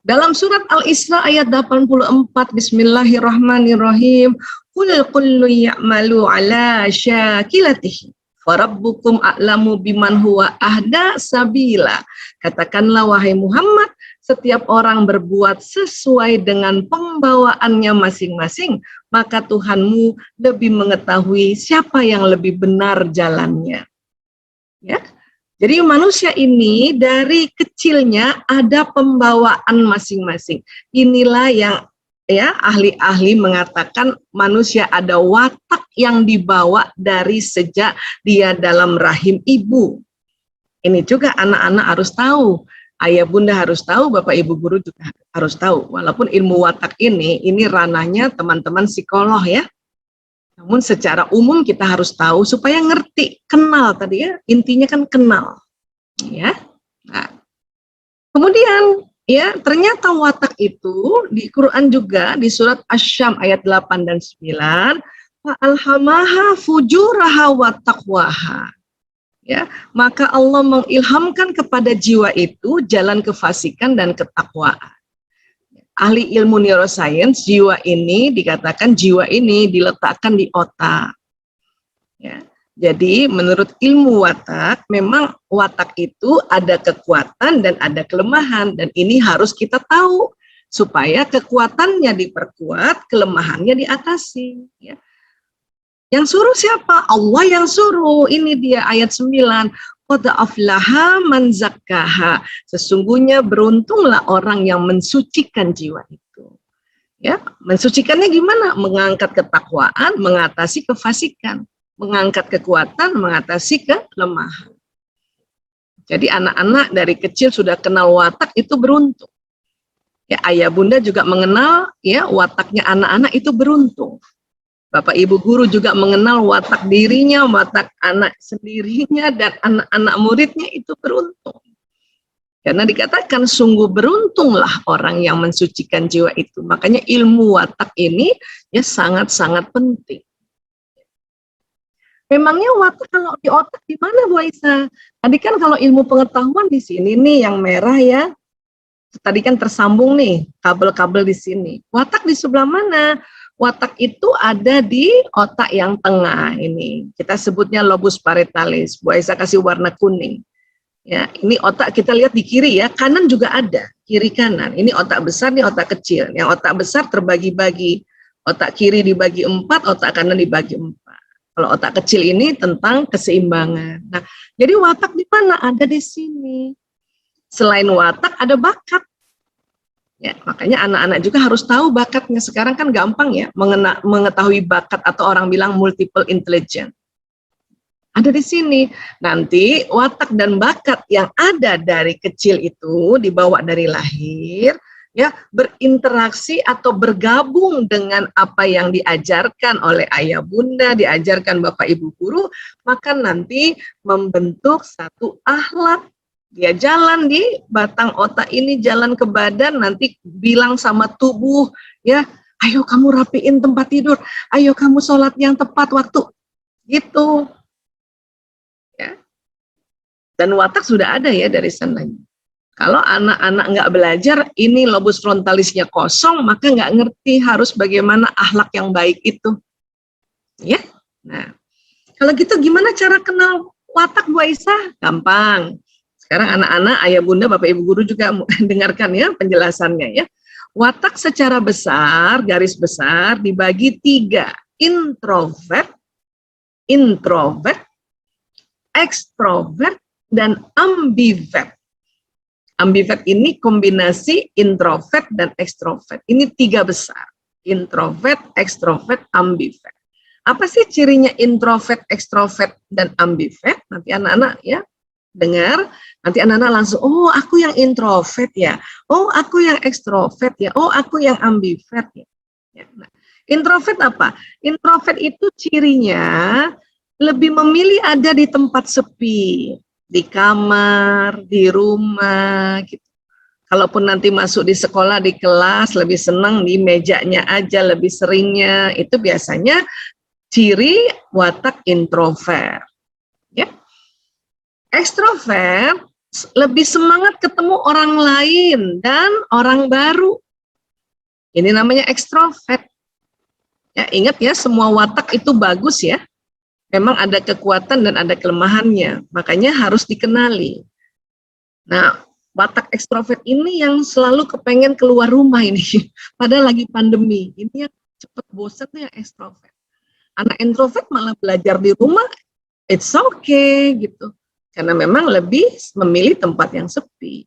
dalam surat Al-Isra ayat 84, Bismillahirrahmanirrahim, Qul kullu ya'malu ala syakilatihi, farabbukum a'lamu biman huwa ahda sabila. Katakanlah wahai Muhammad, setiap orang berbuat sesuai dengan pembawaannya masing-masing, maka Tuhanmu lebih mengetahui siapa yang lebih benar jalannya. Ya. Jadi manusia ini dari kecilnya ada pembawaan masing-masing. Inilah yang ya ahli-ahli mengatakan manusia ada watak yang dibawa dari sejak dia dalam rahim ibu. Ini juga anak-anak harus tahu. Ayah bunda harus tahu, bapak ibu guru juga harus tahu. Walaupun ilmu watak ini ranahnya teman-teman psikolog ya. Namun secara umum kita harus tahu supaya ngerti, kenal tadi ya, intinya kan kenal. Ya. Nah, kemudian ya ternyata watak itu di Quran juga di surat Asy-Syams ayat 8 dan 9, fa alhamaha fujuraha wa taqwaha. Ya, maka Allah mengilhamkan kepada jiwa itu jalan kefasikan dan ketakwaan. Ahli ilmu neuroscience, jiwa ini dikatakan jiwa ini diletakkan di otak. Ya. Jadi menurut ilmu watak, memang watak itu ada kekuatan dan ada kelemahan. Dan ini harus kita tahu supaya kekuatannya diperkuat, kelemahannya diatasi. Ya. Yang suruh siapa? Allah yang suruh. Ini dia ayat 9. Qad aflaha man zakkaha. Sesungguhnya beruntunglah orang yang mensucikan jiwa itu. Ya, mensucikannya gimana? Mengangkat ketakwaan, mengatasi kefasikan, mengangkat kekuatan, mengatasi kelemahan. Jadi anak-anak dari kecil sudah kenal watak itu beruntung. Ya, ayah bunda juga mengenal ya wataknya anak-anak itu beruntung. Bapak ibu guru juga mengenal watak dirinya, watak anak sendirinya, dan anak-anak muridnya itu beruntung. Karena dikatakan sungguh beruntunglah orang yang mensucikan jiwa itu. Makanya ilmu watak ini ya sangat-sangat penting. Memangnya watak kalau di otak di mana Bu Aisyah? Tadi kan kalau ilmu pengetahuan di sini nih yang merah ya. Tadi kan tersambung nih kabel-kabel di sini. Watak di sebelah mana? Watak itu ada di otak yang tengah ini. Kita sebutnya lobus parietalis. Bu Aisyah kasih warna kuning. Ya, ini otak kita lihat di kiri ya, kanan juga ada, kiri kanan. Ini otak besar, ini otak kecil. Yang otak besar terbagi-bagi. Otak kiri dibagi 4, otak kanan dibagi 4. Kalau otak kecil ini tentang keseimbangan. Nah, jadi watak di mana? Ada di sini. Selain watak ada bakat. Ya, makanya anak-anak juga harus tahu bakatnya. Sekarang kan gampang ya mengetahui bakat atau orang bilang multiple intelligence. Ada di sini. Nanti watak dan bakat yang ada dari kecil itu dibawa dari lahir, ya berinteraksi atau bergabung dengan apa yang diajarkan oleh ayah bunda, diajarkan bapak ibu guru, maka nanti membentuk satu akhlak. Dia jalan di batang otak ini, jalan ke badan, nanti bilang sama tubuh, ya, ayo kamu rapiin tempat tidur, ayo kamu sholat yang tepat waktu, gitu. Ya. Dan watak sudah ada ya dari sananya. Kalau anak-anak nggak belajar, ini lobus frontalisnya kosong, maka nggak ngerti harus bagaimana akhlak yang baik itu. Ya, nah, kalau gitu gimana cara kenal watak Bu Aisyah? Gampang. Sekarang anak-anak, ayah bunda, bapak ibu guru juga dengarkan ya penjelasannya ya. Watak secara besar, garis besar dibagi 3. Introvert, extrovert, dan ambivert. Ambivert ini kombinasi introvert dan extrovert. Ini 3 besar. Introvert, extrovert, ambivert. Apa sih cirinya introvert, ekstrovert, dan ambivert? Nanti anak-anak ya dengar, nanti anak-anak langsung, oh aku yang introvert ya, oh aku yang ekstrovert ya, oh aku yang ambivert ya. Nah, introvert apa? Introvert itu cirinya lebih memilih ada di tempat sepi, di kamar, di rumah, gitu. Kalaupun nanti masuk di sekolah, di kelas, lebih senang di mejanya aja, lebih seringnya, itu biasanya ciri watak introvert. Ya. Ekstrovert lebih semangat ketemu orang lain dan orang baru. Ini namanya ekstrovert. Ya, ingat ya, semua watak itu bagus ya. Memang ada kekuatan dan ada kelemahannya, makanya harus dikenali. Nah, watak ekstrovert ini yang selalu kepengen keluar rumah ini, padahal lagi pandemi. Ini yang cepet bosan tuh yang ekstrovert. Anak introvert malah belajar di rumah, it's okay gitu. Karena memang lebih memilih tempat yang sepi.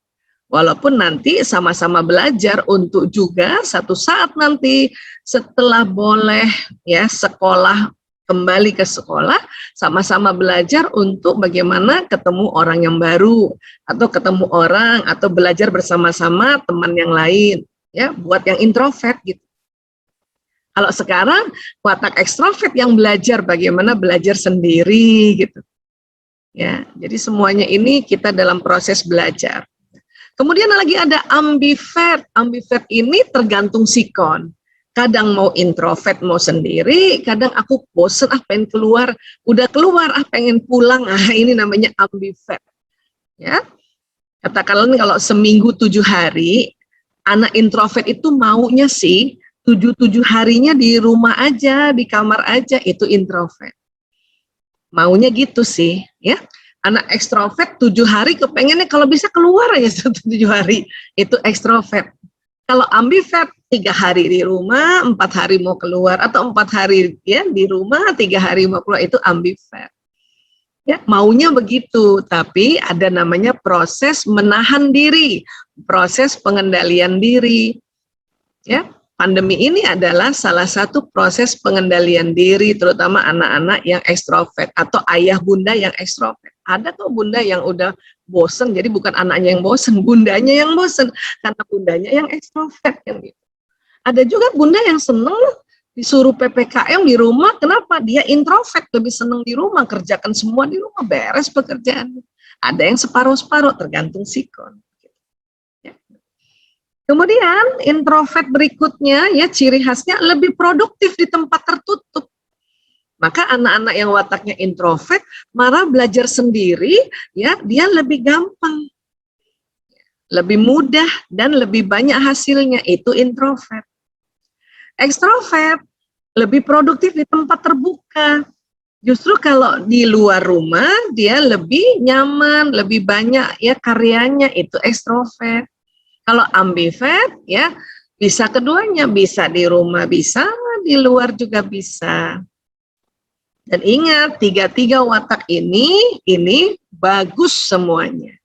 Walaupun nanti sama-sama belajar untuk juga satu saat nanti setelah boleh ya sekolah, kembali ke sekolah, sama-sama belajar untuk bagaimana ketemu orang yang baru, atau ketemu orang, atau belajar bersama-sama teman yang lain, ya, buat yang introvert gitu. Kalau sekarang, watak ekstrovert yang belajar bagaimana belajar sendiri gitu. Ya, jadi semuanya ini kita dalam proses belajar. Kemudian lagi ada ambivert. Ambivert ini tergantung sikon. Kadang mau introvert, mau sendiri, kadang aku bosen, pengen keluar, udah keluar, pengen pulang, ini namanya ambivert. Ya, katakanlah kalau seminggu 7 hari, anak introvert itu maunya sih 7 harinya di rumah aja, di kamar aja, itu introvert. Maunya gitu sih, ya. Anak ekstrovert 7 hari kepengennya kalau bisa keluar aja 7 hari, itu ekstrovert. Kalau ambivert 3 hari di rumah, 4 hari mau keluar, atau 4 hari ya di rumah, 3 hari mau keluar, itu ambivert. Ya, maunya begitu, tapi ada namanya proses menahan diri, proses pengendalian diri. Ya, pandemi ini adalah salah satu proses pengendalian diri, terutama anak-anak yang ekstrovert atau ayah bunda yang ekstrovert. Ada kok bunda yang udah bosen, jadi bukan anaknya yang bosen, bundanya yang bosen, karena bundanya yang ekstrovert kan gitu. Ada juga bunda yang seneng disuruh PPKM di rumah, kenapa? Dia introvert, lebih seneng di rumah, kerjakan semua di rumah, beres pekerjaan. Ada yang separuh-separuh, tergantung sikon. Ya. Kemudian introvert berikutnya, ya ciri khasnya lebih produktif di tempat tertutup. Maka anak-anak yang wataknya introvert, malah belajar sendiri, ya dia lebih gampang, lebih mudah, dan lebih banyak hasilnya, itu introvert. Ekstrovert lebih produktif di tempat terbuka. Justru kalau di luar rumah, dia lebih nyaman, lebih banyak ya karyanya, itu ekstrovert. Kalau ambivert, ya bisa keduanya, bisa di rumah, bisa di luar juga bisa. Dan ingat, 3 watak ini bagus semuanya.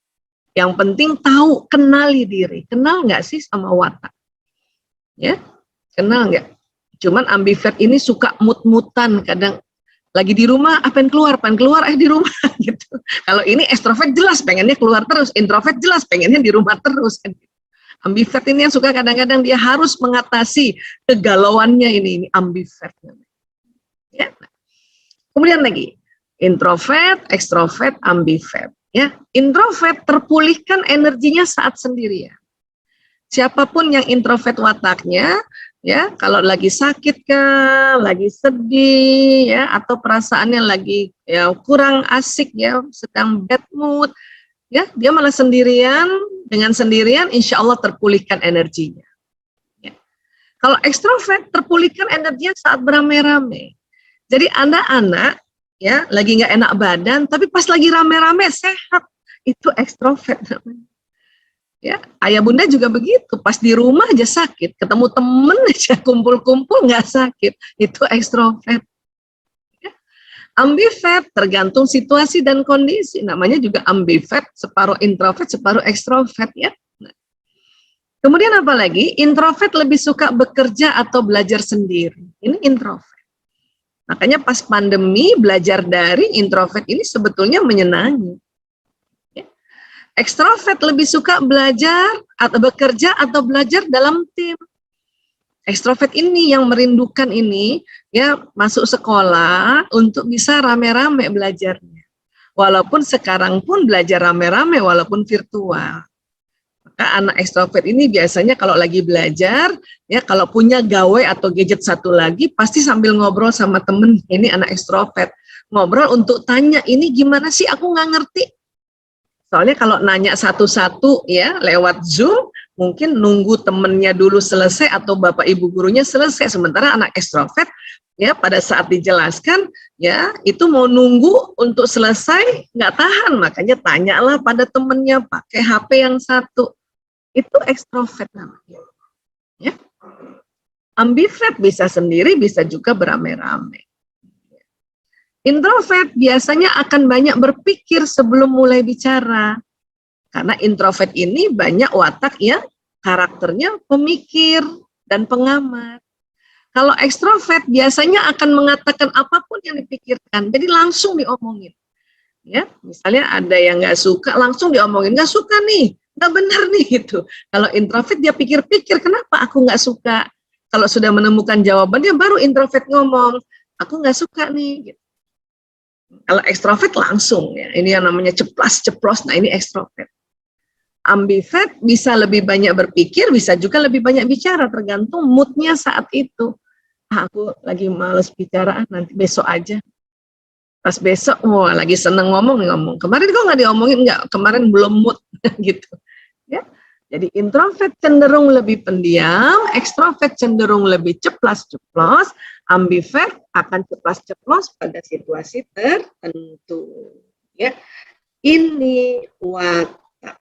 Yang penting tahu, kenali diri. Kenal nggak sih sama watak? Ya, kenal nggak? Cuman ambivert ini suka mut-mutan, kadang lagi di rumah, pengen keluar di rumah gitu. Kalau ini ekstrovert jelas pengennya keluar terus, introvert jelas pengennya di rumah terus. Ambivert ini yang suka kadang-kadang dia harus mengatasi kegalauannya ini ambivert. Ya. Kemudian lagi, introvert, ekstrovert, ambivert. Ya, introvert terpulihkan energinya saat sendirian. Siapapun yang introvert wataknya, ya kalau lagi sakit kah, lagi sedih, ya atau perasaannya lagi ya kurang asik, ya sedang bad mood, ya dia malah sendirian, dengan sendirian, insya Allah terpulihkan energinya. Ya. Kalau ekstrovert terpulihkan energinya saat beramai-ramai. Jadi anak-anak ya lagi nggak enak badan, tapi pas lagi rame-rame sehat, itu ekstrovert namanya. Ya, ayah bunda juga begitu, pas di rumah aja sakit, ketemu temen aja kumpul-kumpul nggak sakit, itu ekstrovert. Ya. Ambivert tergantung situasi dan kondisi, namanya juga ambivert, separuh introvert, separuh ekstrovert ya. Nah. Kemudian apa lagi? Introvert lebih suka bekerja atau belajar sendiri, ini introvert. Makanya pas pandemi belajar daring, introvert ini sebetulnya menyenangi. Ya. Ekstrovert lebih suka belajar atau bekerja atau belajar dalam tim. Ekstrovert ini yang merindukan ini ya masuk sekolah untuk bisa rame-rame belajarnya. Walaupun sekarang pun belajar rame-rame walaupun virtual. Maka anak ekstrovert ini biasanya kalau lagi belajar, ya kalau punya gawe atau gadget satu lagi, pasti sambil ngobrol sama temen, ini anak ekstrovert. Ngobrol untuk tanya, ini gimana sih aku nggak ngerti. Soalnya kalau nanya satu-satu ya lewat Zoom, mungkin nunggu temennya dulu selesai atau bapak ibu gurunya selesai. Sementara anak ekstrovert, ya pada saat dijelaskan, ya itu mau nunggu untuk selesai, nggak tahan. Makanya tanyalah pada temennya, pakai HP yang satu. Itu ekstrovert namanya. Ya. Ambivert bisa sendiri, bisa juga beramai-ramai. Introvert biasanya akan banyak berpikir sebelum mulai bicara. Karena introvert ini banyak watak yang karakternya pemikir dan pengamat. Kalau ekstrovert biasanya akan mengatakan apapun yang dipikirkan, jadi langsung diomongin. Ya, misalnya ada yang nggak suka, langsung diomongin, nggak suka nih, nggak benar nih gitu. Kalau introvert dia pikir-pikir, kenapa aku nggak suka? Kalau sudah menemukan jawabannya, baru introvert ngomong, aku nggak suka nih. Gitu. Kalau ekstrovert langsung, ya, ini yang namanya ceplas-ceplos, nah ini ekstrovert. Ambivert bisa lebih banyak berpikir, bisa juga lebih banyak bicara, tergantung moodnya saat itu. Aku lagi males bicara, nanti besok aja. Pas besok, wah lagi seneng ngomong. Kemarin kok nggak diomongin, nggak, kemarin belum mood, gitu. Ya, jadi introvert cenderung lebih pendiam, ekstrovert cenderung lebih ceplas-ceplos, ambivert akan ceplas-ceplos pada situasi tertentu. Ya, ini watak.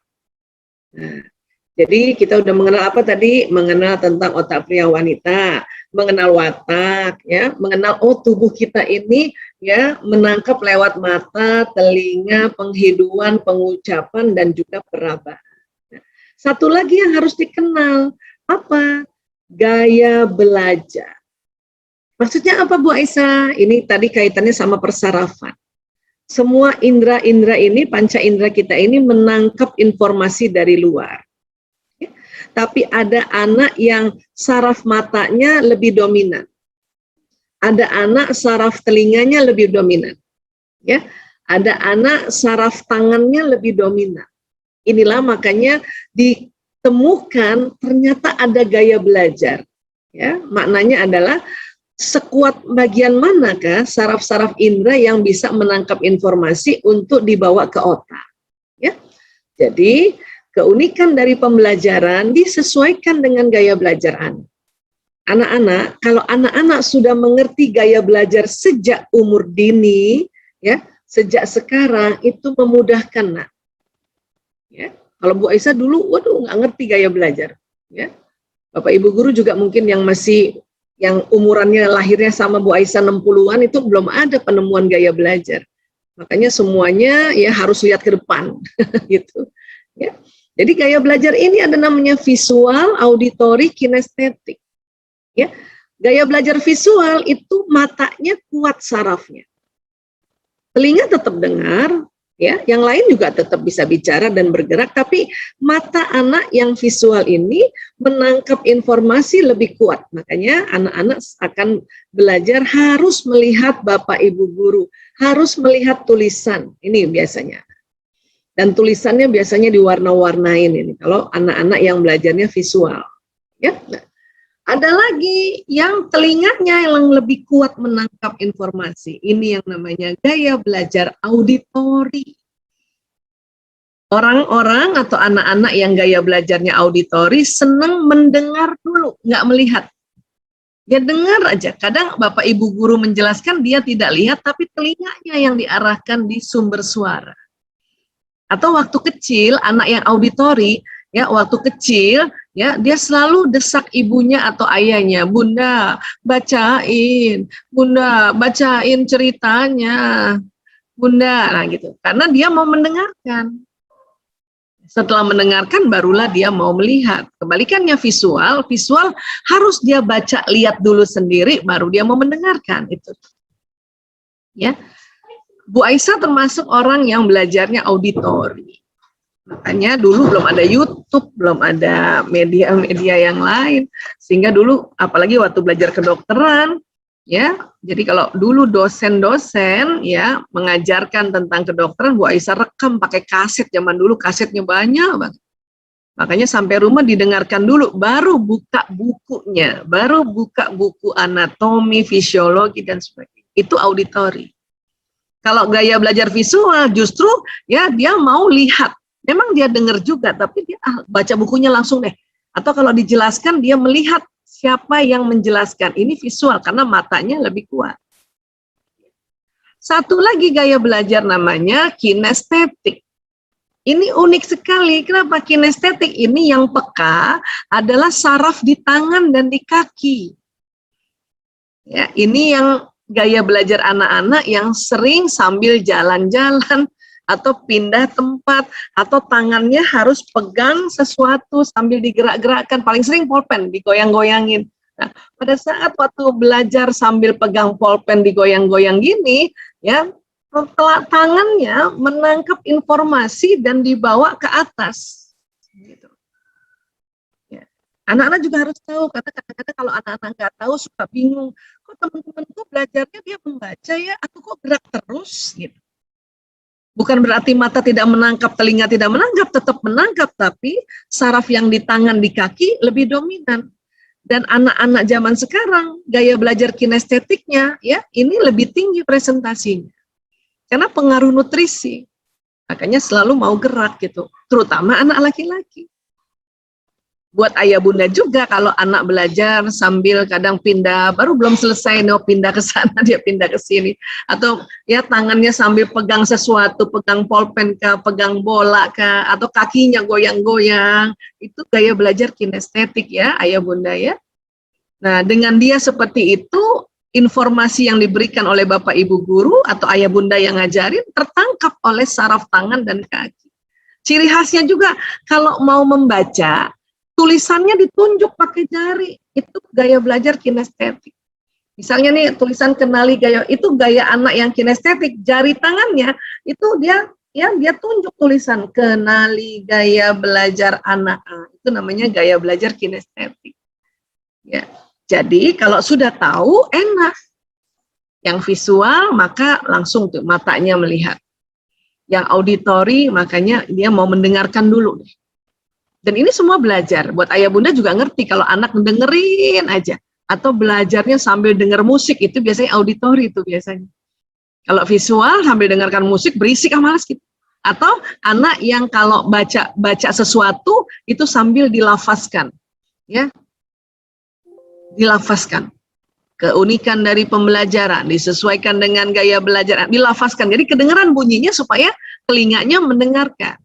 Nah, jadi kita udah mengenal apa tadi? Mengenal tentang otak pria wanita, mengenal watak, ya, mengenal tubuh kita ini ya menangkap lewat mata, telinga, penghidungan, pengucapan dan juga peraba. Nah, satu lagi yang harus dikenal apa? Gaya belajar. Maksudnya apa Bu Aisyah? Ini tadi kaitannya sama persarafan. Semua indera-indera ini, panca indera kita ini menangkap informasi dari luar. Ya. Tapi ada anak yang saraf matanya lebih dominan. Ada anak saraf telinganya lebih dominan. Ya. Ada anak saraf tangannya lebih dominan. Inilah makanya ditemukan ternyata ada gaya belajar. Ya, maknanya adalah sekuat bagian manakah saraf-saraf indera yang bisa menangkap informasi untuk dibawa ke otak. Ya. Jadi, keunikan dari pembelajaran disesuaikan dengan gaya belajar anak. Anak-anak, kalau anak-anak sudah mengerti gaya belajar sejak umur dini, ya, sejak sekarang itu memudahkan, Nak. Ya. Kalau Bu Aisyah dulu, waduh, nggak ngerti gaya belajar. Ya. Bapak Ibu guru juga mungkin yang umurannya lahirnya sama Bu Aisyah 60-an itu belum ada penemuan gaya belajar. Makanya semuanya ya harus lihat ke depan gitu. Ya. Jadi gaya belajar ini ada namanya visual, auditori, kinestetik. Ya. Gaya belajar visual itu matanya kuat sarafnya. Telinga tetap dengar, ya, yang lain juga tetap bisa bicara dan bergerak, tapi mata anak yang visual ini menangkap informasi lebih kuat. Makanya anak-anak akan belajar harus melihat Bapak Ibu guru, harus melihat tulisan. Ini biasanya. Dan tulisannya biasanya diwarna-warnain ini kalau anak-anak yang belajarnya visual. Ya. Nah, ada lagi yang telinganya yang lebih kuat menangkap informasi. Ini yang namanya gaya belajar auditori. Orang-orang atau anak-anak yang gaya belajarnya auditori senang mendengar dulu, nggak melihat. Dia dengar aja. Kadang Bapak Ibu guru menjelaskan dia tidak lihat, tapi telinganya yang diarahkan di sumber suara. Atau waktu kecil, anak yang auditori, ya waktu kecil, ya dia selalu desak ibunya atau ayahnya, Bunda bacain ceritanya, Bunda, nah gitu. Karena dia mau mendengarkan. Setelah mendengarkan barulah dia mau melihat. Kebalikannya visual harus dia baca lihat dulu sendiri baru dia mau mendengarkan itu. Ya, Bu Aisyah termasuk orang yang belajarnya auditori. Makanya dulu belum ada YouTube, belum ada media-media yang lain, sehingga dulu apalagi waktu belajar kedokteran, ya. Jadi kalau dulu dosen-dosen ya mengajarkan tentang kedokteran, Bu Aisyah rekam pakai kaset. Zaman dulu kasetnya banyak banget. Makanya sampai rumah didengarkan dulu, baru buka bukunya, baru buka buku anatomi, fisiologi dan sebagainya. Itu auditori. Kalau gaya belajar visual justru ya dia mau lihat. Memang dia dengar juga, tapi dia baca bukunya langsung deh. Atau kalau dijelaskan dia melihat siapa yang menjelaskan. Ini visual karena matanya lebih kuat. Satu lagi gaya belajar namanya kinestetik. Ini unik sekali. Kenapa kinestetik? Ini yang peka adalah saraf di tangan dan di kaki. Ya, ini yang gaya belajar anak-anak yang sering sambil jalan-jalan atau pindah tempat atau tangannya harus pegang sesuatu sambil digerak-gerakkan. Paling sering pulpen digoyang-goyangin. Nah, pada saat waktu belajar sambil pegang pulpen digoyang-goyang gini, ya tangannya menangkap informasi dan dibawa ke atas. Gitu. Ya. Anak-anak juga harus tahu, karena kadang-kadang kalau anak-anak nggak tahu suka bingung, kok teman-temanku belajarnya dia membaca ya, atau kok gerak terus gitu. Bukan berarti mata tidak menangkap, telinga tidak menangkap, tetap menangkap, tapi saraf yang di tangan, di kaki lebih dominan. Dan anak-anak zaman sekarang, gaya belajar kinestetiknya, ya ini lebih tinggi presentasinya. Karena pengaruh nutrisi. Makanya selalu mau gerak gitu, terutama anak laki-laki. Buat ayah bunda juga kalau anak belajar sambil kadang pindah, baru belum selesai pindah ke sana dia pindah ke sini, atau ya tangannya sambil pegang sesuatu, pegang pulpen kah, pegang bola kah, atau kakinya goyang-goyang, itu gaya belajar kinestetik ya ayah bunda ya. Nah dengan dia seperti itu, informasi yang diberikan oleh bapak ibu guru atau ayah bunda yang ngajarin tertangkap oleh saraf tangan dan kaki. Ciri khasnya juga kalau mau membaca, tulisannya ditunjuk pakai jari, itu gaya belajar kinestetik. Misalnya nih tulisan kenali gaya, itu gaya anak yang kinestetik, jari tangannya itu dia tunjuk tulisan kenali gaya belajar anak. Itu namanya gaya belajar kinestetik. Ya. Jadi kalau sudah tahu enak. Yang visual maka langsung tuh matanya melihat. Yang auditori makanya dia mau mendengarkan dulu. Dan ini semua belajar. Buat ayah bunda juga ngerti kalau anak mendengerin aja. Atau belajarnya sambil denger musik, itu biasanya auditori itu biasanya. Kalau visual sambil dengarkan musik berisik malas gitu. Atau anak yang kalau baca sesuatu itu sambil dilafazkan. Ya. Dilafazkan. Keunikan dari pembelajaran disesuaikan dengan gaya belajar, dilafazkan. Jadi kedengaran bunyinya supaya telinganya mendengarkan.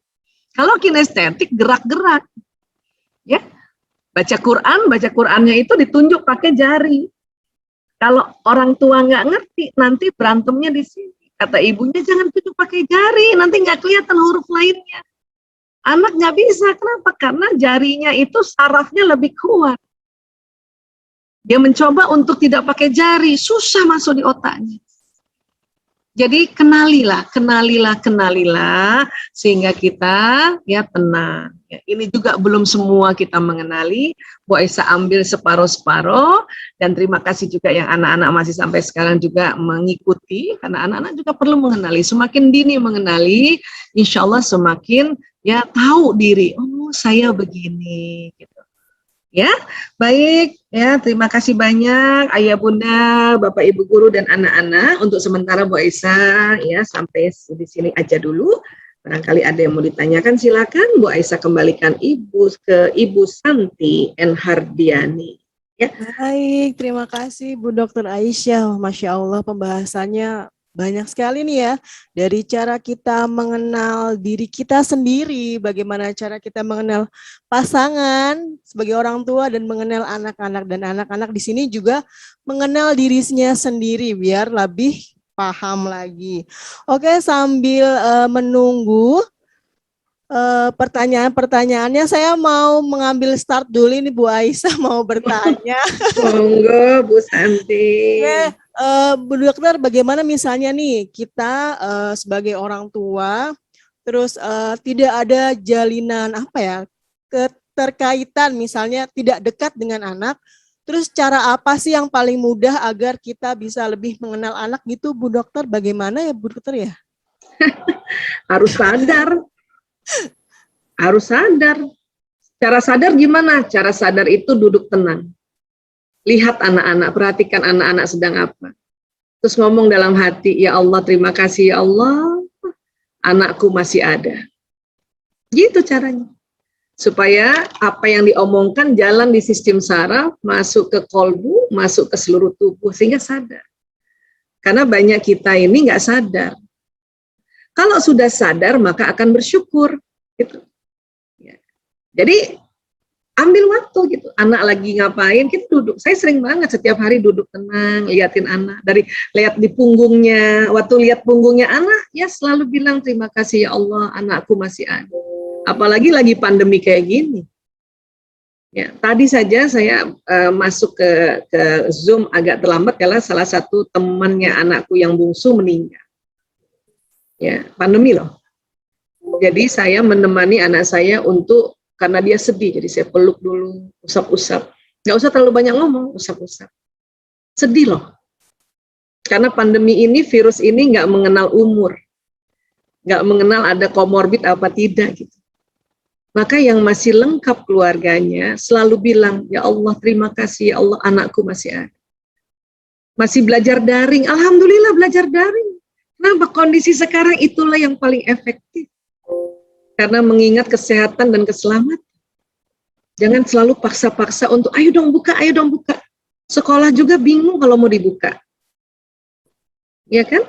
Kalau kinestetik gerak-gerak, ya baca Qurannya itu ditunjuk pakai jari. Kalau orang tua nggak ngerti, nanti berantemnya di sini. Kata ibunya jangan tunjuk pakai jari, nanti nggak kelihatan huruf lainnya. Anak nggak bisa, kenapa? Karena jarinya itu sarafnya lebih kuat. Dia mencoba untuk tidak pakai jari, susah masuk di otaknya. Jadi kenalilah, sehingga kita ya tenang. Ya, ini juga belum semua kita mengenali. Bu Aisyah ambil separuh-separuh, dan terima kasih juga yang anak-anak masih sampai sekarang juga mengikuti, karena anak-anak juga perlu mengenali. Semakin dini mengenali, insya Allah semakin ya tahu diri. Oh saya begini, gitu. Ya, baik ya, terima kasih banyak ayah bunda, bapak ibu guru dan anak-anak. Untuk sementara Bu Aisyah ya sampai di sini aja dulu. Barangkali ada yang mau ditanyakan silakan. Bu Aisyah kembalikan ke Ibu Santi N. Hardiani. Ya. Baik, terima kasih Bu Dr. Aisyah. Masya Allah pembahasannya banyak sekali nih ya, dari cara kita mengenal diri kita sendiri, bagaimana cara kita mengenal pasangan sebagai orang tua dan mengenal anak-anak, dan anak-anak di sini juga mengenal dirinya sendiri biar lebih paham lagi. Oke, sambil menunggu pertanyaan-pertanyaannya, saya mau mengambil start dulu ini Bu Aisyah mau bertanya. Monggo Bu Santi. Oke. Bu Dokter, bagaimana misalnya nih kita sebagai orang tua, terus tidak ada jalinan apa ya, keterkaitan misalnya tidak dekat dengan anak, terus cara apa sih yang paling mudah agar kita bisa lebih mengenal anak gitu, Bu Dokter? Bagaimana ya, Bu Dokter ya? Harus sadar. Harus sadar. Cara sadar gimana? Cara sadar itu duduk tenang. Lihat anak-anak, perhatikan anak-anak sedang apa. Terus ngomong dalam hati, ya Allah, terima kasih ya Allah, anakku masih ada. Gitu caranya. Supaya apa yang diomongkan jalan di sistem saraf, masuk ke kolbu, masuk ke seluruh tubuh, sehingga sadar. Karena banyak kita ini nggak sadar. Kalau sudah sadar, maka akan bersyukur. Gitu. Ya. Jadi, ambil waktu gitu. Anak lagi ngapain, kita duduk. Saya sering banget setiap hari duduk tenang, liatin anak. Dari lihat di punggungnya, waktu lihat punggungnya anak, ya selalu bilang terima kasih ya Allah, anakku masih ada. Apalagi lagi pandemi kayak gini. Ya, tadi saja saya masuk ke Zoom agak terlambat karena salah satu temannya anakku yang bungsu meninggal. Ya, pandemi loh. Jadi saya menemani anak saya untuk karena dia sedih, jadi saya peluk dulu, usap-usap. Nggak usah terlalu banyak ngomong, usap-usap. Sedih loh. Karena pandemi ini, virus ini nggak mengenal umur. Nggak mengenal ada komorbid apa tidak gitu. Maka yang masih lengkap keluarganya selalu bilang, ya Allah terima kasih ya Allah anakku masih ada. Masih belajar daring, alhamdulillah belajar daring. Kenapa? Kondisi sekarang itulah yang paling efektif. Karena mengingat kesehatan dan keselamatan. Jangan selalu paksa-paksa untuk ayo dong buka, ayo dong buka. Sekolah juga bingung kalau mau dibuka. Ya kan?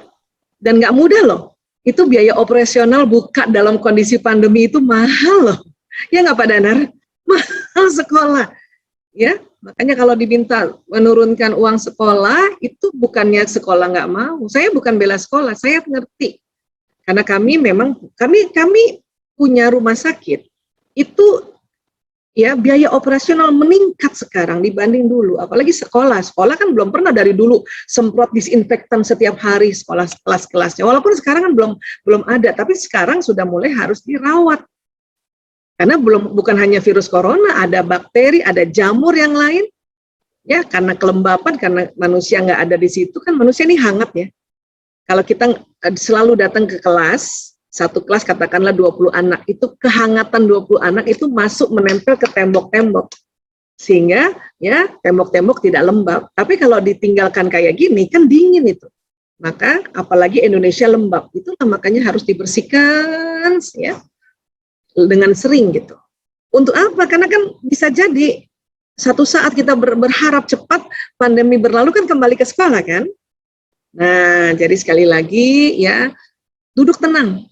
Dan nggak mudah loh. Itu biaya operasional buka dalam kondisi pandemi itu mahal loh. Ya nggak Pak Danar? Mahal sekolah. Ya, makanya kalau diminta menurunkan uang sekolah, itu bukannya sekolah nggak mau. Saya bukan bela sekolah, saya ngerti. Karena kami memang, kami punya rumah sakit, itu ya biaya operasional meningkat sekarang dibanding dulu. Apalagi sekolah. Sekolah kan belum pernah dari dulu semprot disinfektan setiap hari sekolah kelas-kelasnya. Walaupun sekarang kan belum ada, tapi sekarang sudah mulai harus dirawat. Karena bukan hanya virus corona, ada bakteri, ada jamur yang lain. Ya, karena kelembapan, karena manusia nggak ada di situ, kan manusia ini hangat ya. Kalau kita selalu datang ke kelas, satu kelas katakanlah 20 anak, itu kehangatan 20 anak itu masuk menempel ke tembok-tembok. Sehingga ya tembok-tembok tidak lembab. Tapi kalau ditinggalkan kayak gini, kan dingin itu. Maka apalagi Indonesia lembab, itulah makanya harus dibersihkan ya. Dengan sering gitu. Untuk apa? Karena kan bisa jadi satu saat kita berharap cepat pandemi berlalu kan kembali ke sekolah kan. Nah, jadi sekali lagi ya duduk tenang,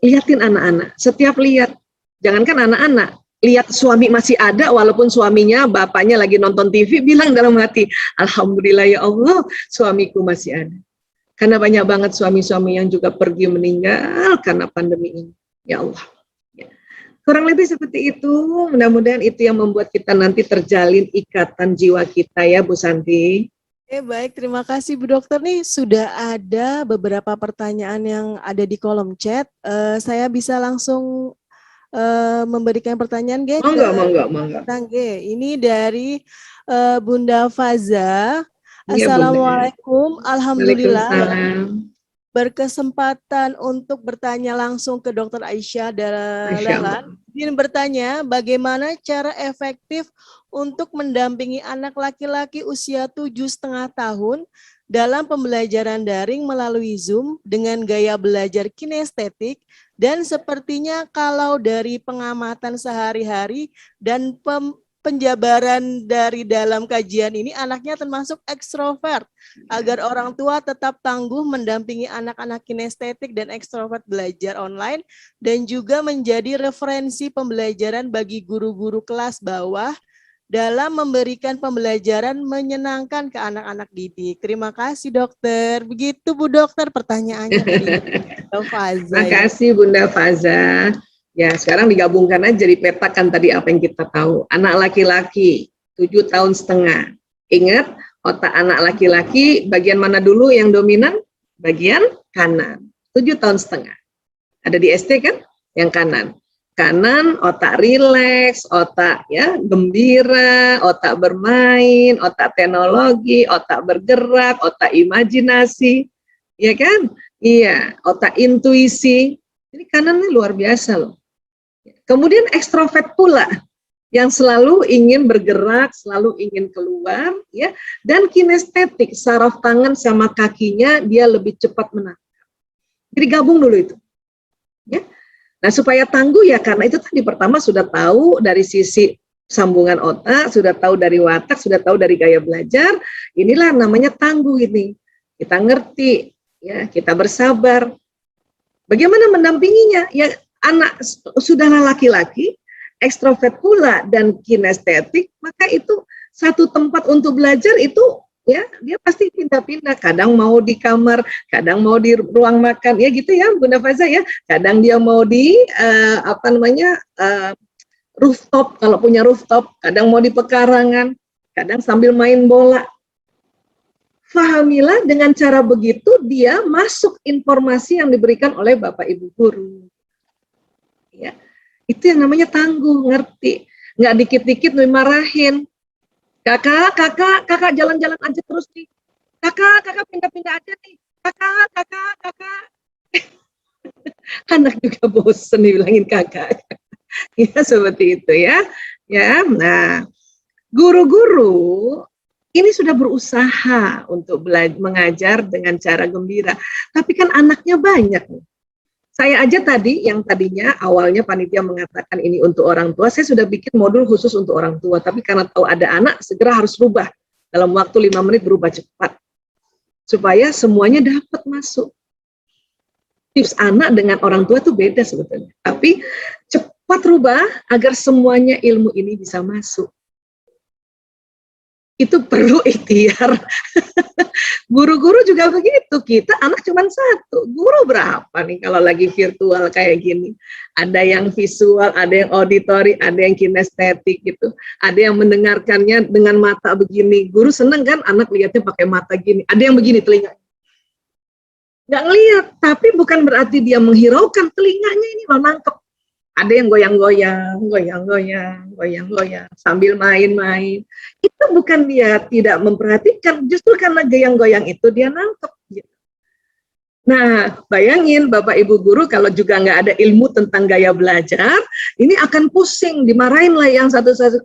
liatin anak-anak. Setiap lihat, jangankan anak-anak, lihat suami masih ada walaupun suaminya, bapaknya lagi nonton TV, bilang dalam hati, alhamdulillah ya Allah, suamiku masih ada. Karena banyak banget suami-suami yang juga pergi meninggal karena pandemi ini. Ya Allah. Kurang lebih seperti itu, mudah-mudahan itu yang membuat kita nanti terjalin ikatan jiwa kita ya Bu Santi. Baik, terima kasih Bu Dokter. Nih sudah ada beberapa pertanyaan yang ada di kolom chat. Saya bisa langsung memberikan pertanyaan, Ge? Monggo. Ini dari Bunda Faza. Ya, Assalamualaikum, alhamdulillah. Waalaikumsalam. Berkesempatan untuk bertanya langsung ke Dr. Aisyah Dahlan. Ingin bertanya, bagaimana cara efektif untuk mendampingi anak laki-laki usia 7,5 tahun dalam pembelajaran daring melalui Zoom dengan gaya belajar kinestetik, dan sepertinya kalau dari pengamatan sehari-hari dan penjabaran dari dalam kajian ini, anaknya termasuk ekstrovert. Agar orang tua tetap tangguh mendampingi anak-anak kinestetik dan ekstrovert belajar online, dan juga menjadi referensi pembelajaran bagi guru-guru kelas bawah dalam memberikan pembelajaran menyenangkan ke anak-anak didik. Terima kasih dokter. Begitu Bu Dokter pertanyaannya dari Bunda Faza. Terima kasih Bunda Faza. Ya, sekarang digabungkan aja, dipetakan tadi apa yang kita tahu. Anak laki-laki, 7,5 tahun. Ingat, Otak anak laki-laki bagian mana dulu yang dominan? Bagian kanan. 7 tahun setengah. Ada di SD kan? Yang kanan. Kanan otak rileks, otak ya gembira, otak bermain, otak teknologi, otak bergerak, otak imajinasi, ya kan? Iya, otak intuisi. Ini kanannya luar biasa loh. Kemudian ekstrovert pula, yang selalu ingin bergerak, selalu ingin keluar, ya. Dan kinestetik, saraf tangan sama kakinya dia lebih cepat menangkap. Jadi gabung dulu itu, ya. Nah, supaya tangguh ya karena itu tadi pertama sudah tahu dari sisi sambungan otak, sudah tahu dari watak, sudah tahu dari gaya belajar. Inilah namanya tangguh ini. Kita ngerti, ya, kita bersabar. Bagaimana mendampinginya? Ya, anak sudahlah laki-laki, ekstrovert pula dan kinestetik, maka itu satu tempat untuk belajar itu ya dia pasti pindah-pindah, kadang mau di kamar, kadang mau di ruang makan, ya gitu ya Bunda Faza ya, kadang dia mau di rooftop kalau punya rooftop, kadang mau di pekarangan, kadang sambil main bola. Fahamilah dengan cara begitu dia masuk informasi yang diberikan oleh Bapak Ibu guru. Ya, itu yang namanya tangguh, ngerti, nggak dikit-dikit dimarahin. Kakak jalan-jalan aja terus nih. Kakak pindah-pindah aja nih. Kakak. Anak juga bosen dibilangin kakak. Ya seperti itu ya. Ya, nah guru-guru ini sudah berusaha untuk mengajar dengan cara gembira. Tapi kan anaknya banyak nih. Saya aja tadi, yang tadinya awalnya panitia mengatakan ini untuk orang tua, saya sudah bikin modul khusus untuk orang tua, tapi karena tahu ada anak, segera harus rubah. Dalam waktu 5 menit berubah cepat. Supaya semuanya dapat masuk. Tips anak dengan orang tua itu beda sebetulnya. Tapi cepat rubah agar semuanya ilmu ini bisa masuk. Itu perlu ikhtiar. Guru-guru juga begitu, kita anak cuma satu, guru berapa nih kalau lagi virtual kayak gini, ada yang visual, ada yang auditori, ada yang kinestetik gitu, ada yang mendengarkannya dengan mata begini, guru seneng kan anak lihatnya pakai mata gini, ada yang begini telinga, nggak ngelihat, tapi bukan berarti dia menghiraukan, telinganya ini loh nangkep. Ada yang goyang-goyang sambil main-main. Itu bukan dia tidak memperhatikan, justru karena goyang-goyang itu dia nangkep. Nah, bayangin Bapak Ibu guru kalau juga nggak ada ilmu tentang gaya belajar, ini akan pusing, dimarahin lah yang satu-satu.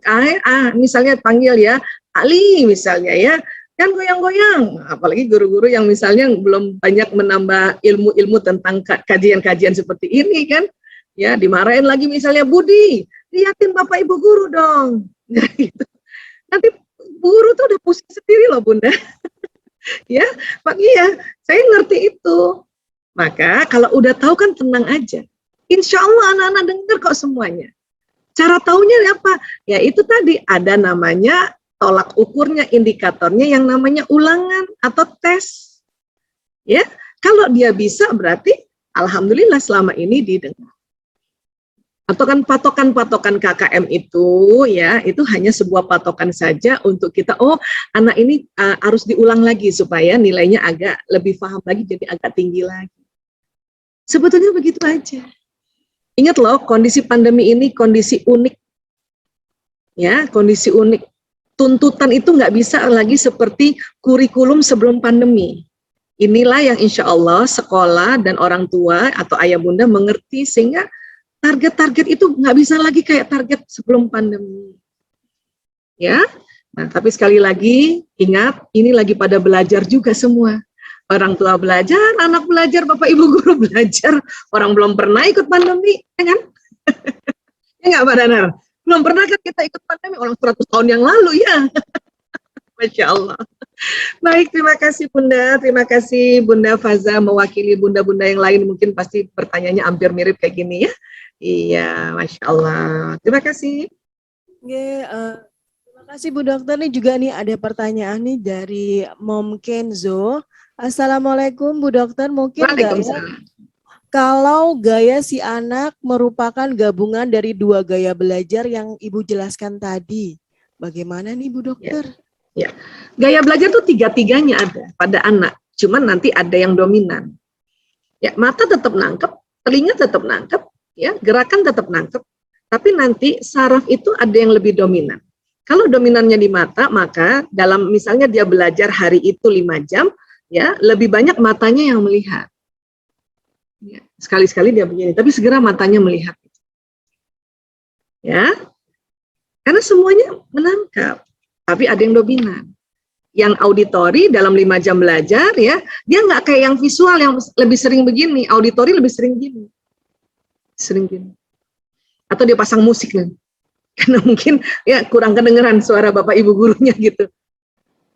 Misalnya panggil ya, Ali misalnya ya, kan goyang-goyang. Apalagi guru-guru yang misalnya belum banyak menambah ilmu-ilmu tentang kajian-kajian seperti ini kan. Ya, dimarahin lagi misalnya Budi, liatin Bapak Ibu guru dong. Nah, gitu. Nanti guru tuh udah pusing sendiri loh Bunda. Ya, Pak iya, saya ngerti itu. Maka kalau udah tahu kan tenang aja. Insya Allah anak-anak dengar kok semuanya. Cara taunya apa? Ya itu tadi ada namanya tolak ukurnya, indikatornya yang namanya ulangan atau tes. Ya, kalau dia bisa berarti alhamdulillah selama ini didengar. Atau kan patokan-patokan KKM itu ya itu hanya sebuah patokan saja untuk kita anak ini harus diulang lagi supaya nilainya agak lebih paham lagi jadi agak tinggi lagi. Sebetulnya begitu aja. Ingat loh kondisi pandemi ini kondisi unik. Ya, kondisi unik. Tuntutan itu nggak bisa lagi seperti kurikulum sebelum pandemi. Inilah yang insya Allah sekolah dan orang tua atau ayah bunda mengerti sehingga target-target itu nggak bisa lagi kayak target sebelum pandemi. Ya, nah tapi sekali lagi ingat ini lagi pada belajar juga semua. Orang tua belajar, anak belajar, Bapak Ibu guru belajar. Orang belum pernah ikut pandemi, ya kan? Ya nggak Pak Danar? Belum pernah kan kita ikut pandemi, orang 100 tahun yang lalu ya. Masya Allah. Baik, terima kasih Bunda. Terima kasih Bunda Faza mewakili bunda-bunda yang lain. Mungkin pasti pertanyaannya hampir mirip kayak gini ya. Iya, Masya Allah. Terima kasih. Terima kasih Bu Dokter. Nih juga nih ada pertanyaan nih dari Mom Kenzo. Assalamualaikum Bu Dokter. Mungkin kalau gaya si anak merupakan gabungan dari 2 gaya belajar yang Ibu jelaskan tadi, bagaimana nih Bu Dokter? Ya, gaya belajar tuh tiga-tiganya ada pada anak, cuman nanti ada yang dominan. Ya, mata tetap nangkep, telinga tetap nangkep, ya, gerakan tetap nangkep, tapi nanti saraf itu ada yang lebih dominan. Kalau dominannya di mata, maka dalam misalnya dia belajar hari itu 5 jam, ya, lebih banyak matanya yang melihat. Ya, sekali-sekali dia begini, tapi segera matanya melihat. Ya, karena semuanya menangkap, tapi ada yang dominan. Yang auditori dalam 5 jam belajar, ya, dia nggak kayak yang visual yang lebih sering begini, auditori lebih sering gini. Sering gini. Atau dia pasang musik nih. Karena mungkin ya kurang kedengeran suara bapak ibu gurunya gitu.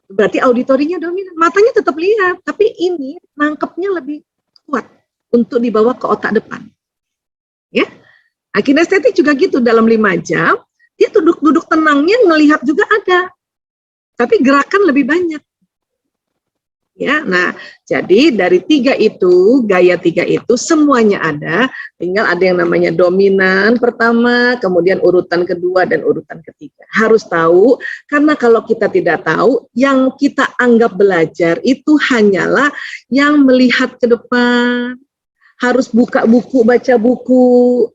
Berarti auditorinya dominan, matanya tetap lihat, tapi ini nangkepnya lebih kuat untuk dibawa ke otak depan. Ya, nah, kinestetik juga gitu, dalam 5 jam dia duduk tenangnya ngelihat juga ada, tapi gerakan lebih banyak. Ya, nah jadi dari 3 itu, gaya 3 itu semuanya ada, tinggal ada yang namanya dominan pertama, kemudian urutan kedua dan urutan ketiga. Harus tahu, karena kalau kita tidak tahu, yang kita anggap belajar itu hanyalah yang melihat ke depan, harus buka buku, baca buku.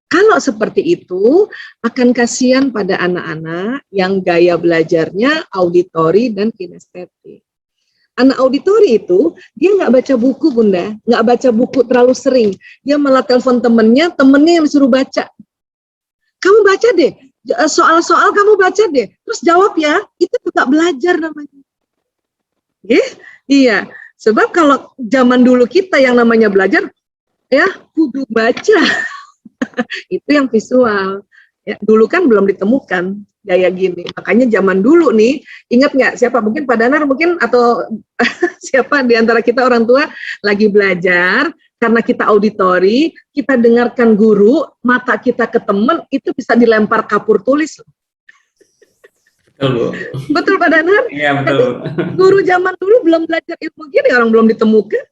Kalau seperti itu, akan kasihan pada anak-anak yang gaya belajarnya auditori dan kinestetik. Anak auditori itu, dia nggak baca buku, Bunda. Nggak baca buku terlalu sering. Dia malah telepon temennya yang disuruh baca. Kamu baca deh, soal-soal kamu baca deh. Terus jawab ya, itu juga belajar namanya. Iya, sebab kalau zaman dulu kita yang namanya belajar, ya kudu baca. Itu yang visual. Ya, dulu kan belum ditemukan gaya gini. Makanya zaman dulu nih, ingat nggak siapa, mungkin Pak Danar mungkin atau siapa di antara kita orang tua lagi belajar, karena kita auditori, kita dengarkan guru, mata kita ke teman, itu bisa dilempar kapur tulis. Betul, Bu. Betul Pak Danar? Iya, betul. Guru zaman dulu belum belajar ilmu gini, orang belum ditemukan.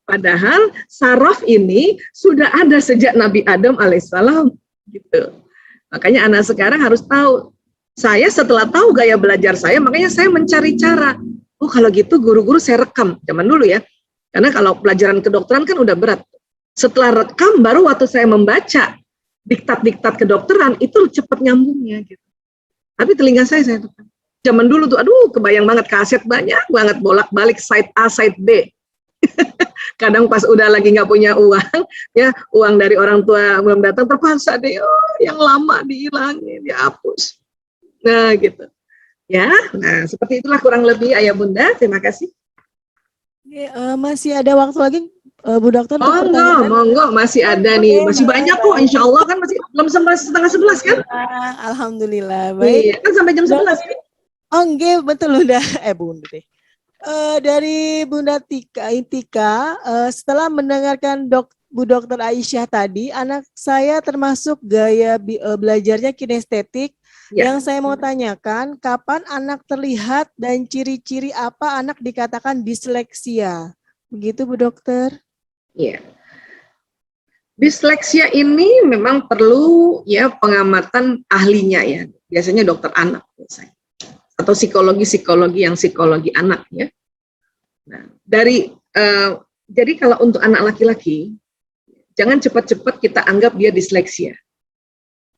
Padahal saraf ini sudah ada sejak Nabi Adam alaihissalam. Gitu. Makanya anak sekarang harus tahu. Saya setelah tahu gaya belajar saya, makanya saya mencari cara. Oh kalau gitu guru-guru saya rekam. Zaman dulu ya. Karena kalau pelajaran kedokteran kan udah berat. Setelah rekam, baru waktu saya membaca diktat-diktat kedokteran, itu cepat nyambungnya. Gitu. Tapi telinga saya rekam. Zaman dulu tuh, aduh kebayang banget kaset banyak banget bolak-balik side A, side B. Kadang pas udah lagi nggak punya uang, ya uang dari orang tua belum datang, terpaksa deh, yang lama dihilangin, dihapus. Nah gitu, ya. Nah seperti itulah kurang lebih Ayah Bunda. Terima kasih. Masih ada waktu lagi, Bu Dokter? Monggo, masih ada nih, masih banyak kok. Insya Allah kan masih belum sampai setengah 11 kan? Alhamdulillah, baik. Iya, kan sampai jam 11 kan? Oh enggak, betul udah. Bunda deh. Dari Bunda Tika, setelah mendengarkan Bu Dokter Aisyah tadi, anak saya termasuk gaya belajarnya kinestetik. Ya. Yang saya mau tanyakan, kapan anak terlihat dan ciri-ciri apa anak dikatakan disleksia? Begitu Bu Dokter? Iya. Disleksia ini memang perlu ya pengamatan ahlinya ya. Biasanya dokter anak biasanya. Atau psikologi yang psikologi anak ya. Nah, jadi kalau untuk anak laki-laki, jangan cepat-cepat kita anggap dia disleksia.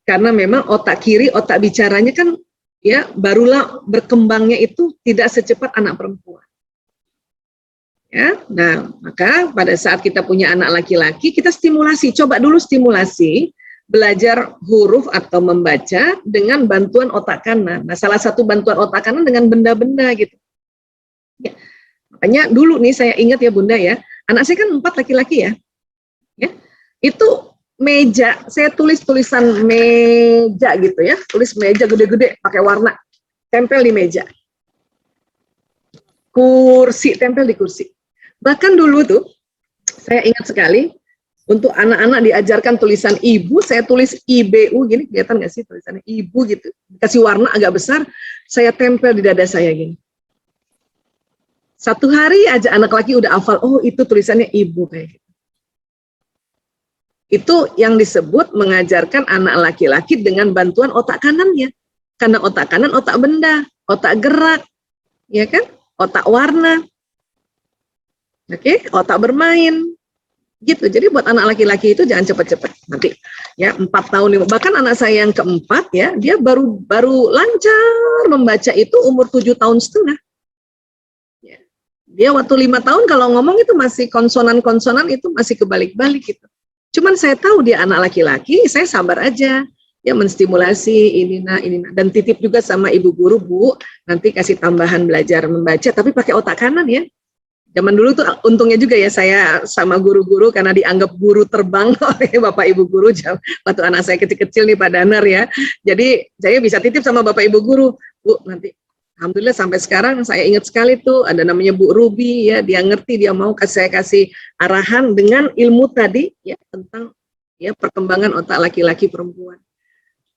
Karena memang otak kiri, otak bicaranya kan ya barulah berkembangnya itu tidak secepat anak perempuan. Ya, nah maka pada saat kita punya anak laki-laki, kita stimulasi, coba dulu stimulasi belajar huruf atau membaca dengan bantuan otak kanan. Nah, salah satu bantuan otak kanan dengan benda-benda gitu. Ya. Makanya dulu nih saya ingat ya Bunda ya, anak saya kan 4 laki-laki ya. Ya. Itu meja, saya tulis tulisan meja gitu ya, tulis meja gede-gede pakai warna, tempel di meja. Kursi, tempel di kursi. Bahkan dulu tuh, saya ingat sekali, untuk anak-anak diajarkan tulisan ibu, saya tulis IBU gini, kelihatan nggak sih tulisannya ibu gitu, kasih warna agak besar, saya tempel di dada saya gini. Satu hari aja anak laki udah hafal, oh itu tulisannya ibu kayak gitu. Itu yang disebut mengajarkan anak laki-laki dengan bantuan otak kanannya. Karena otak kanan otak benda, otak gerak, ya kan? Otak warna, oke, otak bermain, gitu. Jadi buat anak laki-laki itu jangan cepat-cepat nanti, ya 4 tahun, bahkan anak saya yang keempat ya, dia baru lancar membaca itu umur 7 tahun setengah. Ya. Dia waktu 5 tahun kalau ngomong itu masih konsonan-konsonan itu masih kebalik-balik gitu. Cuman saya tahu dia anak laki-laki, saya sabar aja. Ya menstimulasi ini nah dan titip juga sama ibu guru, Bu, nanti kasih tambahan belajar membaca tapi pakai otak kanan ya. Zaman dulu tuh untungnya juga ya saya sama guru-guru karena dianggap guru terbang oleh Bapak Ibu guru waktu anak saya kecil-kecil nih Pak Danar ya. Jadi saya bisa titip sama Bapak Ibu guru, Bu, nanti alhamdulillah sampai sekarang saya ingat sekali tuh ada namanya Bu Ruby ya, dia ngerti, dia mau saya kasih arahan dengan ilmu tadi ya tentang ya perkembangan otak laki-laki perempuan.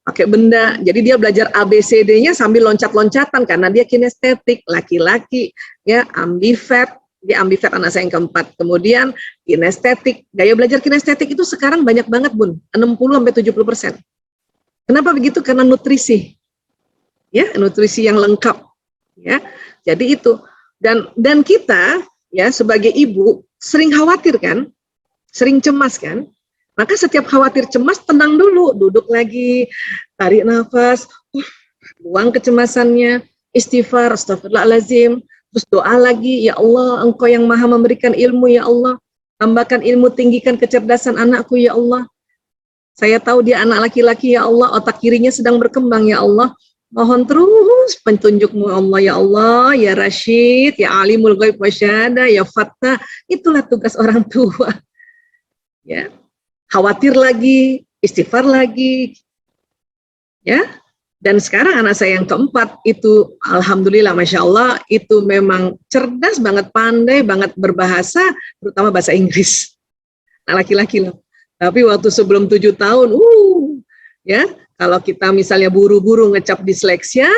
Pakai benda, jadi dia belajar ABCD-nya sambil loncat-loncatan karena dia kinestetik, laki-laki ya ambivert, dia ambivert anak saya yang keempat. Kemudian kinestetik, gaya belajar kinestetik itu sekarang banyak banget Bun, 60-70%. Kenapa begitu? Karena nutrisi, ya nutrisi yang lengkap, ya. Jadi itu dan kita ya sebagai ibu sering khawatir kan, sering cemas kan. Maka setiap khawatir cemas, tenang dulu, duduk lagi, tarik nafas, buang kecemasannya, istighfar, astagfirullahaladzim, terus doa lagi, ya Allah, Engkau yang maha memberikan ilmu, ya Allah, tambahkan ilmu, tinggikan kecerdasan anakku, ya Allah. Saya tahu dia anak laki-laki, ya Allah, otak kirinya sedang berkembang, ya Allah. Mohon terus petunjukmu, Allah, ya Allah, ya Rashid, ya Alimul Ghaib wa Syahadah, ya Fattah, itulah tugas orang tua. Ya. Khawatir lagi, istighfar lagi, ya. Dan sekarang anak saya yang keempat itu, alhamdulillah, masya Allah, itu memang cerdas banget, pandai banget berbahasa, terutama bahasa Inggris. Anak laki-laki loh. Tapi waktu sebelum 7 tahun, ya, kalau kita misalnya buru-buru ngecap disleksia,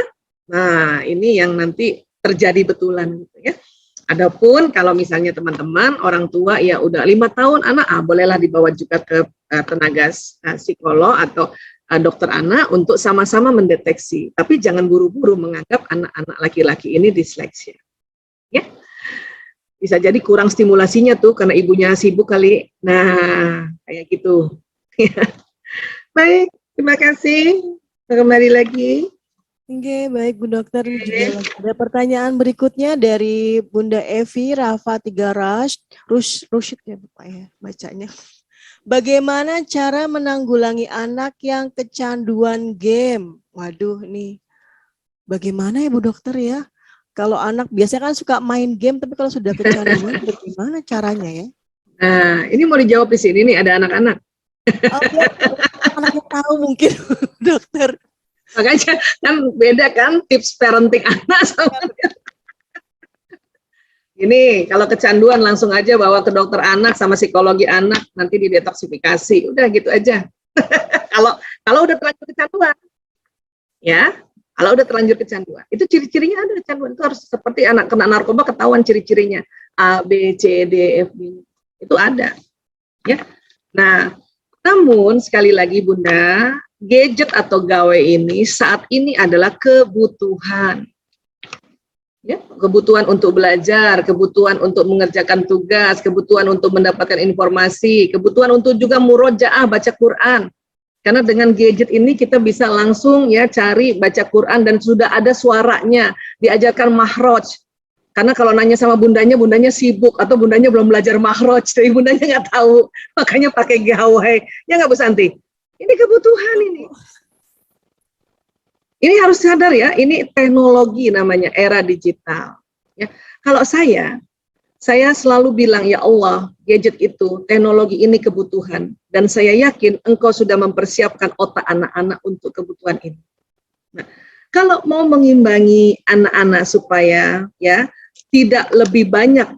nah ini yang nanti terjadi betulan, gitu ya. Adapun kalau misalnya teman-teman orang tua ya udah 5 tahun anak, bolehlah dibawa juga ke tenaga psikolog atau dokter anak untuk sama-sama mendeteksi. Tapi jangan buru-buru menganggap anak-anak laki-laki ini disleksia. Ya, bisa jadi kurang stimulasinya tuh karena ibunya sibuk kali. Nah, kayak gitu. Baik, terima kasih. Kembali lagi. Oke, baik Bu Dokter. Ini juga ada pertanyaan berikutnya dari Bunda Evi Rafa Tiga Rushid ya Bapak ya bacanya. Bagaimana cara menanggulangi anak yang kecanduan game? Waduh nih, bagaimana ya Bu Dokter ya? Kalau anak biasanya kan suka main game, tapi kalau sudah kecanduan bagaimana caranya ya? Nah, ini mau dijawab di sini nih, ada anak-anak. Oh, ya, anaknya tahu mungkin Dokter. Makanya kan beda kan tips parenting anak sama ini. Kalau kecanduan langsung aja bawa ke dokter anak sama psikologi anak, nanti didetoksifikasi, udah gitu aja. kalau udah terlanjur kecanduan, ya, kalau udah terlanjur kecanduan, itu ciri-cirinya ada kecanduan itu harus seperti anak kena narkoba, ketahuan ciri-cirinya A, B, C, D, F, G, itu ada, ya. Nah, namun sekali lagi Bunda, gadget atau gawe ini saat ini adalah kebutuhan. Ya, kebutuhan untuk belajar, kebutuhan untuk mengerjakan tugas, kebutuhan untuk mendapatkan informasi, kebutuhan untuk juga murojaah baca Quran. Karena dengan gadget ini kita bisa langsung ya cari baca Quran dan sudah ada suaranya, diajarkan mahroj. Karena kalau nanya sama bundanya, bundanya sibuk atau bundanya belum belajar mahroj, jadi bundanya nggak tahu, makanya pakai gawai. Ya nggak Bu Santi? Ini kebutuhan ini. Ini harus sadar ya, ini teknologi namanya, era digital. Ya, kalau saya selalu bilang, ya Allah, gadget itu, teknologi ini kebutuhan. Dan saya yakin Engkau sudah mempersiapkan otak anak-anak untuk kebutuhan ini. Nah, kalau mau mengimbangi anak-anak supaya ya tidak lebih banyak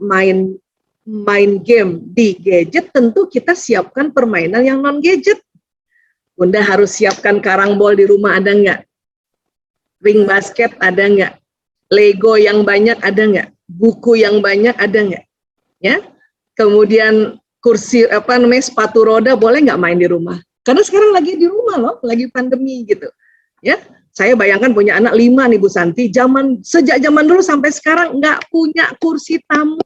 main game di gadget, tentu kita siapkan permainan yang non-gadget. Bunda harus siapkan karambol di rumah, ada nggak? Ring basket ada nggak? Lego yang banyak ada nggak? Buku yang banyak ada nggak? Ya, kemudian kursi sepatu roda boleh nggak main di rumah? Karena sekarang lagi di rumah loh, lagi pandemi gitu. Ya, Saya bayangkan punya anak 5 nih Bu Santi, sejak zaman dulu sampai sekarang nggak punya kursi tamu.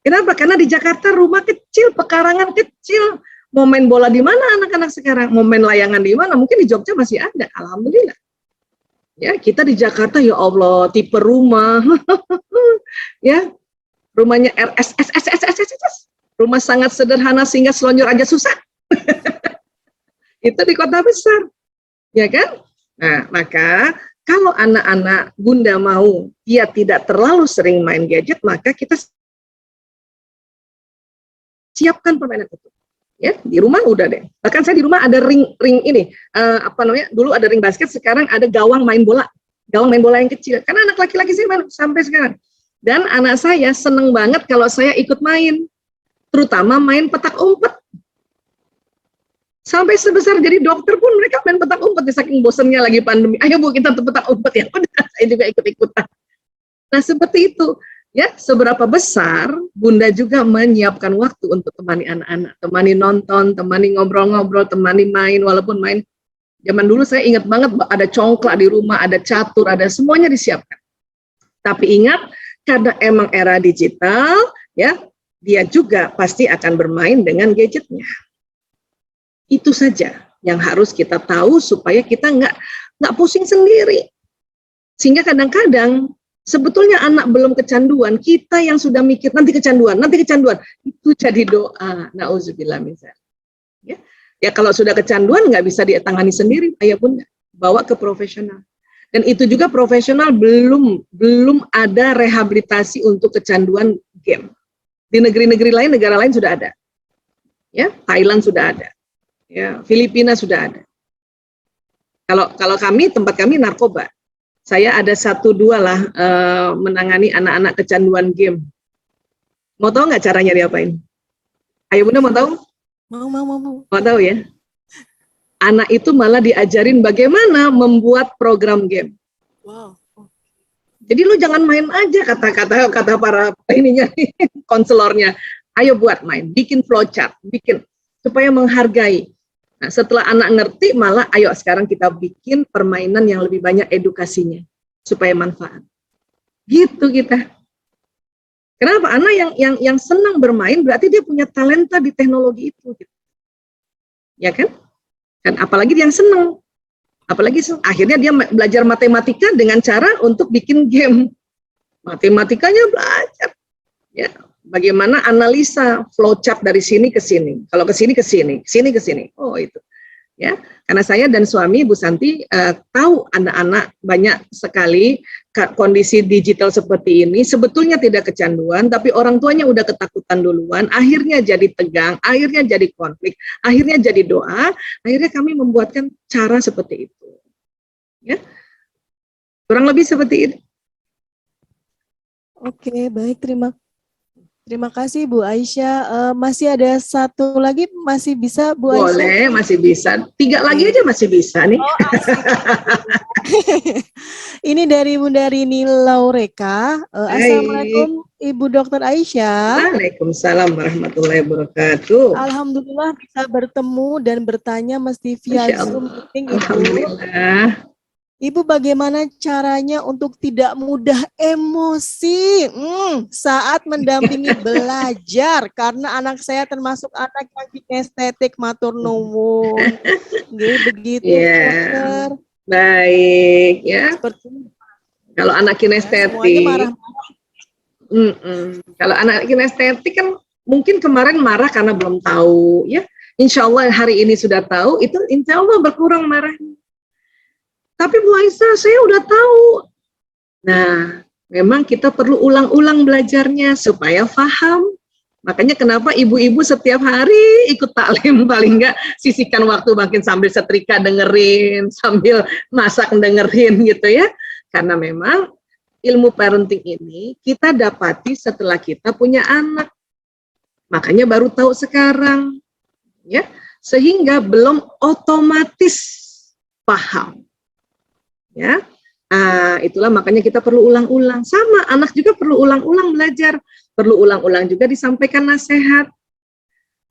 Kenapa? Karena di Jakarta rumah kecil, pekarangan kecil. Mau main bola di mana anak-anak sekarang? Mau main layangan di mana? Mungkin di Jogja masih ada, alhamdulillah. Ya, kita di Jakarta ya Allah, tipe rumah. Ya, rumahnya RSSSSSSS. Rumah sangat sederhana sehingga selonjor aja susah. Itu di kota besar. Ya kan? Nah, maka kalau anak-anak Bunda mau dia tidak terlalu sering main gadget, maka kita siapkan permainan itu. Ya, di rumah udah deh. Bahkan saya di rumah ada ring ini, dulu ada ring basket, sekarang ada gawang main bola yang kecil. Karena anak laki-laki saya baru sampai sekarang. Dan anak saya seneng banget kalau saya ikut main, terutama main petak umpet. Sampai sebesar jadi dokter pun mereka main petak umpet, saking bosennya lagi pandemi. Ayo Bu, kita petak umpet ya. Udah, saya juga ikut-ikutan. Nah, seperti itu. Ya, seberapa besar Bunda juga menyiapkan waktu untuk temani anak-anak, temani nonton, temani ngobrol-ngobrol, temani main, walaupun main. Zaman dulu saya ingat banget ada congklak di rumah, ada catur, ada semuanya disiapkan. Tapi ingat, karena emang era digital, ya, dia juga pasti akan bermain dengan gadgetnya. Itu saja yang harus kita tahu supaya kita nggak pusing sendiri. Sehingga kadang-kadang sebetulnya anak belum kecanduan, kita yang sudah mikir nanti kecanduan, itu jadi doa. Nauzubillah min dzalik. Ya, kalau sudah kecanduan nggak bisa ditangani sendiri, ayah Bunda, bawa ke profesional. Dan itu juga profesional belum ada rehabilitasi untuk kecanduan game. Di negeri-negeri lain, negara lain sudah ada. Ya, Thailand sudah ada. Ya, Filipina sudah ada. Kalau tempat kami narkoba. Saya ada 1-2 lah menangani anak-anak kecanduan game. Mau tahu nggak caranya diapain? Ayo Bunda mau tahu? Mau. Mau tahu ya? Anak itu malah diajarin bagaimana membuat program game. Wow. Jadi lu jangan main aja, kata para konselornya. Ayo buat main, bikin flowchart, bikin supaya menghargai. Nah, setelah anak ngerti, malah ayo sekarang kita bikin permainan yang lebih banyak edukasinya supaya manfaat. Gitu kita. Kenapa? Anak yang senang bermain berarti dia punya talenta di teknologi itu. Gitu. Ya kan? Dan apalagi yang senang. Apalagi akhirnya dia belajar matematika dengan cara untuk bikin game. Matematikanya belajar. Ya. Bagaimana analisa flowchart dari sini ke sini. Kalau ke sini ke sini, sini ke sini. Oh itu. Ya, karena saya dan suami Bu Santi tahu anak-anak banyak sekali kondisi digital seperti ini sebetulnya tidak kecanduan, tapi orang tuanya udah ketakutan duluan, akhirnya jadi tegang, akhirnya jadi konflik, akhirnya jadi doa, akhirnya kami membuatkan cara seperti itu. Ya. Kurang lebih seperti itu. Oke, baik, Terima kasih Bu Aisyah. Masih ada satu lagi, masih bisa Bu Aisyah? Boleh, masih bisa. 3 lagi aja masih bisa nih. Oh, ini dari Bunda Rini Laureka. Assalamualaikum Ibu Dr. Aisyah. Waalaikumsalam warahmatullahi wabarakatuh. Alhamdulillah bisa bertemu dan bertanya mesti via Zoom meeting Ibu. Alhamdulillah. Ibu bagaimana caranya untuk tidak mudah emosi saat mendampingi belajar? Karena anak saya termasuk anak yang kinestetik, matur nuwun. Begitu, Dokter. Baik, ya. Seperti kalau anak kinestetik, semuanya marah-marah. Kalau anak kinestetik kan mungkin kemarin marah karena belum tahu, ya. Insya Allah hari ini sudah tahu, itu insya Allah berkurang marahnya. Tapi Bu Aisyah, saya udah tahu. Nah, memang kita perlu ulang-ulang belajarnya supaya paham. Makanya kenapa ibu-ibu setiap hari ikut taklim, paling enggak sisihkan waktu makin sambil setrika dengerin, sambil masak dengerin gitu ya. Karena memang ilmu parenting ini kita dapati setelah kita punya anak. Makanya baru tahu sekarang. Ya, sehingga belum otomatis paham. Ya, itulah makanya kita perlu ulang-ulang. Sama anak juga perlu ulang-ulang belajar, perlu ulang-ulang juga disampaikan nasihat.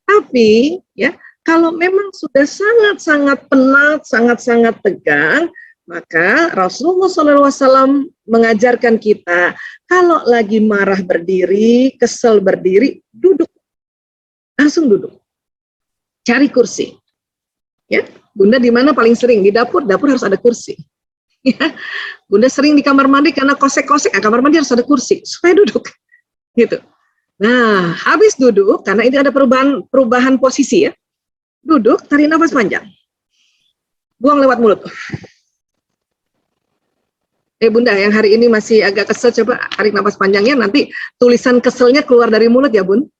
Tapi ya Kalau memang sudah sangat-sangat penat, sangat-sangat tegang, maka Rasulullah SAW mengajarkan kita, kalau lagi marah berdiri, kesel berdiri, duduk. Langsung duduk. Cari kursi. Ya, Bunda di mana paling sering? Di dapur, dapur harus ada kursi. Ya, Bunda sering di kamar mandi karena kosek-kosek, kamar mandi harus ada kursi, supaya duduk. Gitu. Nah, habis duduk, karena ini ada perubahan posisi ya. Duduk, tarik nafas panjang. Buang lewat mulut. Bunda, yang hari ini masih agak kesel, coba tarik nafas panjangnya, nanti tulisan keselnya keluar dari mulut ya, Bun.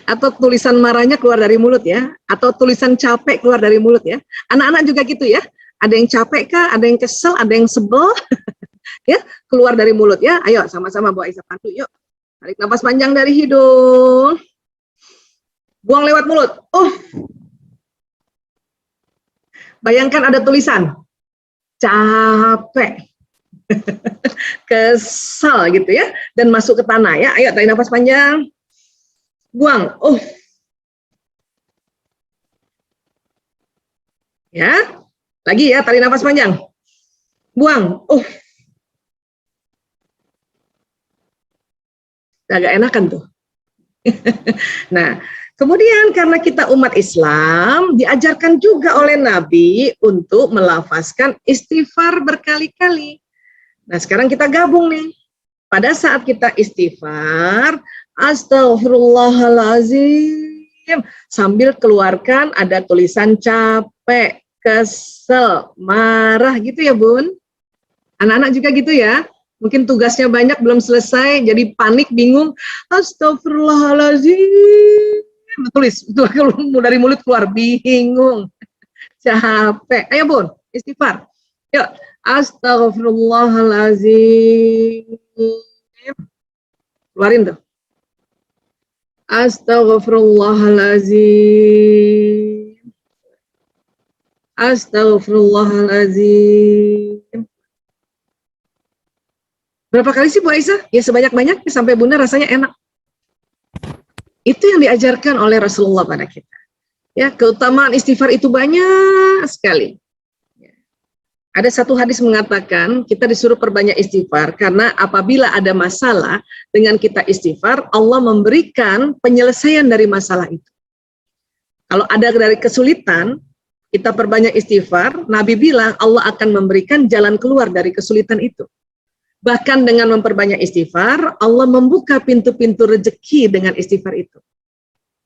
Atau tulisan marahnya keluar dari mulut ya. Atau tulisan capek keluar dari mulut ya. Anak-anak juga gitu ya. Ada yang capek kah, ada yang kesel, ada yang sebel. Ya, keluar dari mulut ya. Ayo, sama-sama Bu Aisyah pantu, yuk. Tarik nafas panjang dari hidung. Buang lewat mulut. Bayangkan ada tulisan capek, kesal gitu ya, dan masuk ke tanah ya. Ayo tarik nafas panjang, buang. Ya, lagi ya, tarik nafas panjang, buang. Agak enakan tuh. Nah, kemudian karena kita umat Islam, diajarkan juga oleh Nabi untuk melafazkan istighfar berkali-kali. Nah, sekarang kita gabung nih. Pada saat kita istighfar, astagfirullahalazim, sambil keluarkan ada tulisan capek, kesel, marah gitu ya, Bun. Anak-anak juga gitu ya. Mungkin tugasnya banyak, belum selesai, jadi panik, bingung. Astagfirullahaladzim. Tulis, itu dari mulut keluar, bingung, capek. Ayo Bun, istighfar. Yuk, astagfirullahaladzim. Keluarin tuh. Astagfirullahaladzim. Astagfirullahaladzim. Berapa kali sih Bu Aisyah? Ya sebanyak-banyaknya sampai Bunda rasanya enak. Itu yang diajarkan oleh Rasulullah pada kita. Ya, keutamaan istighfar itu banyak sekali. Ada satu hadis mengatakan kita disuruh perbanyak istighfar karena apabila ada masalah dengan kita istighfar, Allah memberikan penyelesaian dari masalah itu. Kalau ada dari kesulitan, kita perbanyak istighfar, Nabi bilang Allah akan memberikan jalan keluar dari kesulitan itu. Bahkan dengan memperbanyak istighfar, Allah membuka pintu-pintu rezeki dengan istighfar itu.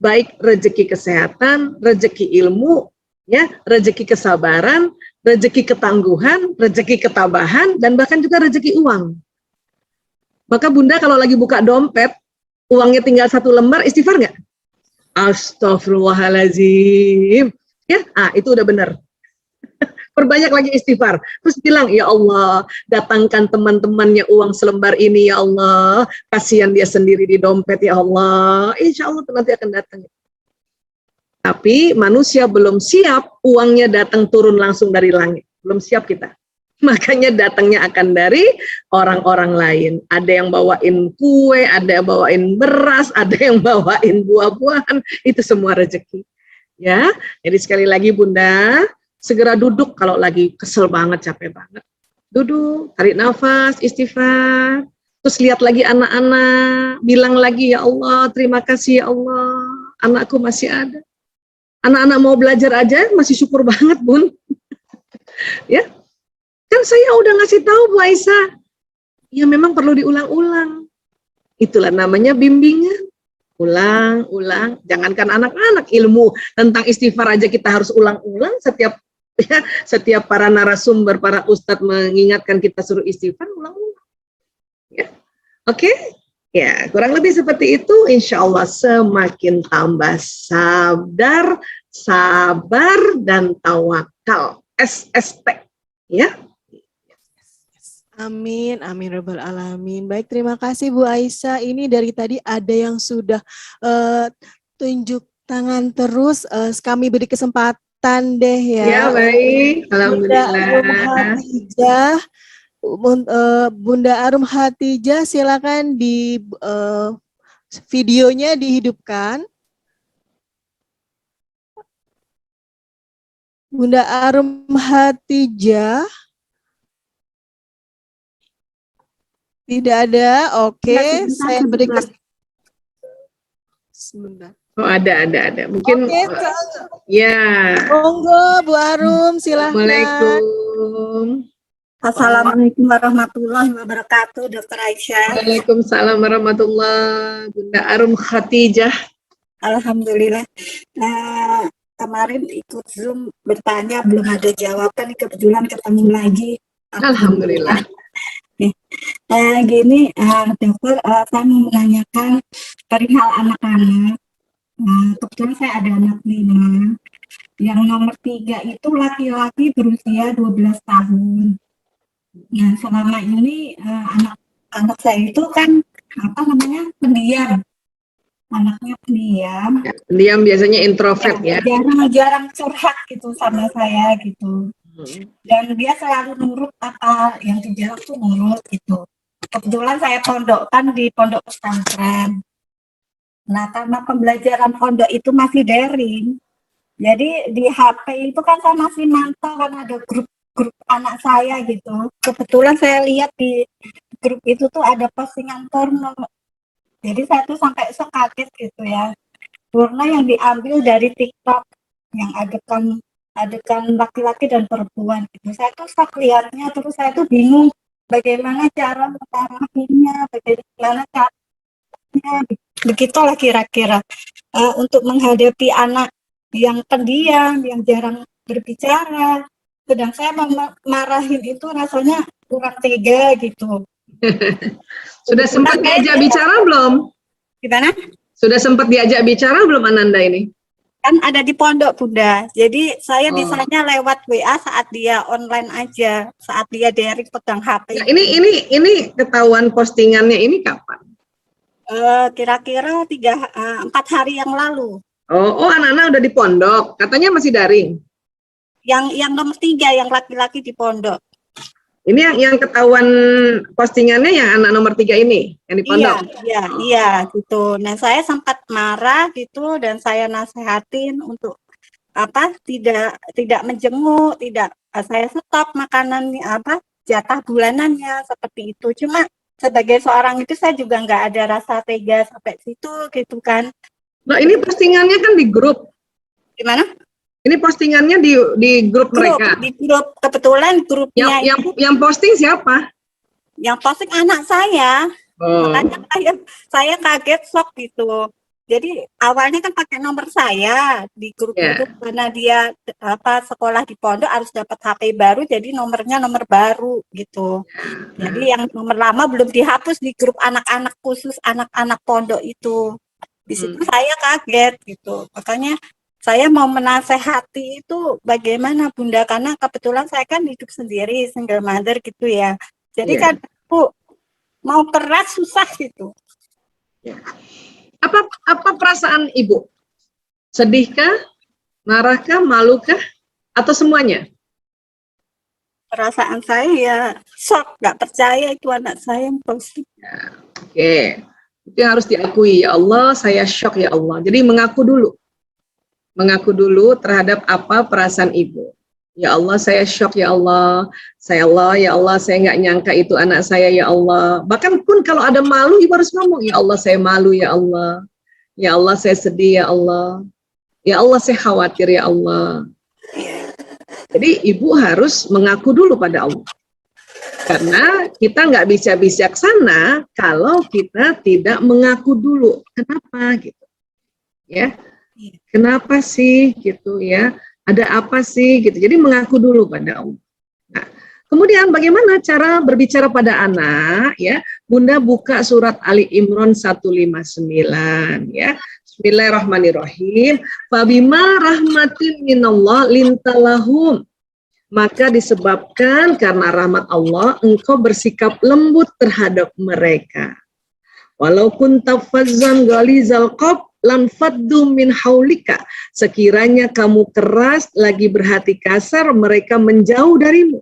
Baik rezeki kesehatan, rezeki ilmu, ya, rezeki kesabaran, rezeki ketangguhan, rezeki ketabahan, dan bahkan juga rezeki uang. Maka Bunda kalau lagi buka dompet, uangnya tinggal 1 lembar, istighfar nggak? Astagfirullahaladzim. Ya, itu udah benar. Perbanyak lagi istighfar. Terus bilang, ya Allah, datangkan teman-temannya uang selembar ini, ya Allah. Kasihan dia sendiri di dompet, ya Allah. Insya Allah nanti akan datang. Tapi manusia belum siap, uangnya datang turun langsung dari langit. Belum siap kita. Makanya datangnya akan dari orang-orang lain. Ada yang bawain kue, ada yang bawain beras, ada yang bawain buah-buahan. Itu semua rezeki. Ya, jadi sekali lagi Bunda, segera duduk kalau lagi kesel banget, capek banget. Duduk, tarik nafas, istighfar. Terus lihat lagi anak-anak, bilang lagi, ya Allah, terima kasih ya Allah, anakku masih ada. Anak-anak mau belajar aja, masih syukur banget Bun. Ya, kan saya udah ngasih tahu Bu Aisyah. Ya memang perlu diulang-ulang. Itulah namanya bimbingan. Ulang-ulang, jangankan anak-anak, ilmu tentang istighfar aja kita harus ulang-ulang. Setiap para narasumber, para ustadz mengingatkan kita suruh istighfar, ulang-ulang. Ya. Oke? Ya, kurang lebih seperti itu. Insya Allah semakin tambah sadar, sabar, dan tawakal. SST. Ya. Amin, amin rabbal alamin. Baik, terima kasih Bu Aisyah. Ini dari tadi ada yang sudah tunjuk tangan terus. Kami beri kesempatan deh ya. Ya baik, alhamdulillah. Bunda Arum Hatijah, silakan di videonya dihidupkan. Bunda Arum Hatijah. Tidak ada. Oke, saya beri sebentar. Oh, ada. Mungkin Oke, ya. monggo Bu Arum, silahkan. Assalamualaikum. Assalamualaikum warahmatullahi wabarakatuh, Dr. Aisyah. Waalaikumsalam warahmatullahi. Bunda Arum Khatijah. Alhamdulillah. Kemarin ikut Zoom bertanya belum ada jawaban, kebetulan ketemu lagi. Alhamdulillah. Gini, dokter, saya mau menanyakan perihal anak-anak. Kebetulan saya ada anak 5. Yang nomor 3 itu laki-laki berusia 12 tahun. Nah, selama ini anak saya itu kan pendiam. Anaknya pendiam. Diam biasanya introvert ya. Jarang curhat gitu sama saya gitu. Dan dia selalu nurut apa yang dibilang tuh nurut gitu. Kebetulan saya pondokkan di pondok pesantren. Nah, karena pembelajaran pondok itu masih daring, jadi di HP itu kan saya masih mantau kan ada grup anak saya gitu. Kebetulan saya lihat di grup itu tuh ada postingan porno. Jadi saya tuh sampai kaget gitu ya. Porno yang diambil dari TikTok yang adegan laki-laki dan perempuan gitu. Saya tuh lihatnya, terus saya tuh bingung bagaimana cara mentarapinya, bagaimana caranya, begitulah kira-kira untuk menghadapi anak yang pendiam, yang jarang berbicara. Sedang saya marahin itu rasanya kurang tega gitu. Sudah sempat diajak bicara belum? Gimana? Sudah sempat diajak bicara belum Ananda ini? Kan ada di pondok, Bunda. Jadi saya bisanya lewat WA saat dia online aja, saat dia daring pegang HP. Nah, ini ketahuan postingannya ini kapan? Kira-kira 4 hari yang lalu. Oh, anak-anak udah di pondok. Katanya masih daring. Yang nomor 3 yang laki-laki di pondok. Ini yang ketahuan postingannya yang anak nomor 3 ini yang di pondok. Iya gitu. Nah, saya sempat marah gitu dan saya nasehatin untuk tidak menjenguk, saya stop makanan jatah bulanannya seperti itu. Cuma sebagai seorang itu saya juga nggak ada rasa tega sampai situ gitu kan. Nah, ini postingannya kan di grup. Gimana? Ini postingannya di grup mereka. Di grup, kebetulan grupnya yang posting siapa? Yang posting anak saya. Oh. Makanya saya kaget, shock gitu. Jadi awalnya kan pakai nomor saya di grup itu karena dia sekolah di pondok harus dapat HP baru, jadi nomornya nomor baru gitu. Jadi yang nomor lama belum dihapus di grup anak-anak khusus anak-anak pondok itu. Di situ saya kaget gitu. Makanya saya mau menasehati itu bagaimana Bunda, karena kebetulan saya kan hidup sendiri, single mother gitu ya. Jadi kan Bu, mau keras susah gitu. Apa perasaan Ibu? Sedihkah? Marahkah? Malukah? Atau semuanya? Perasaan saya ya shock, nggak percaya itu anak saya yang posting. Oke. Itu yang harus diakui. Ya Allah, saya shock ya Allah. Jadi mengaku dulu terhadap apa perasaan Ibu. Ya Allah, saya shock ya Allah. Ya Allah, saya nggak nyangka itu anak saya ya Allah. Bahkan pun kalau ada malu, Ibu harus ngomong, ya Allah, saya malu ya Allah. Ya Allah, saya sedih ya Allah. Ya Allah, saya khawatir ya Allah. Jadi Ibu harus mengaku dulu pada Allah. Karena kita nggak bisa bijaksana kalau kita tidak mengaku dulu. Kenapa gitu? Ya. Kenapa sih gitu ya? Ada apa sih gitu. Jadi mengaku dulu pada Allah. Nah, kemudian bagaimana cara berbicara pada anak ya? Bunda buka surat Ali Imran 159 ya. Bismillahirrahmanirrahim. Fabima rahmatin minallah lintalahum. Maka disebabkan karena rahmat Allah engkau bersikap lembut terhadap mereka. Walaupun tafazzan ghalizal qalb lan faddu min haulika. Sekiranya kamu keras lagi berhati kasar, mereka menjauh darimu.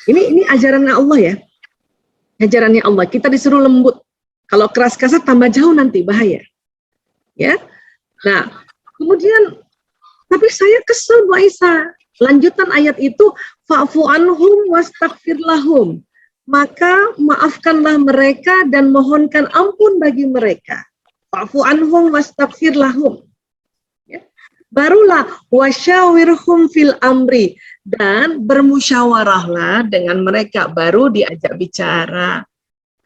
Ini ajaran Allah ya. Ajarannya Allah. Kita disuruh lembut. Kalau keras kasar tambah jauh nanti bahaya. Ya. Nah, kemudian Tapi saya kesel Bu Aisyah. Lanjutan ayat itu, fa'fu anhum wastaghfir lahum. Maka maafkanlah mereka dan mohonkan ampun bagi mereka. Fa'fu anhum wastaghfir lahum. Ya. Barulah wasyawirhum fil amri, dan bermusyawarahlah dengan mereka, baru diajak bicara.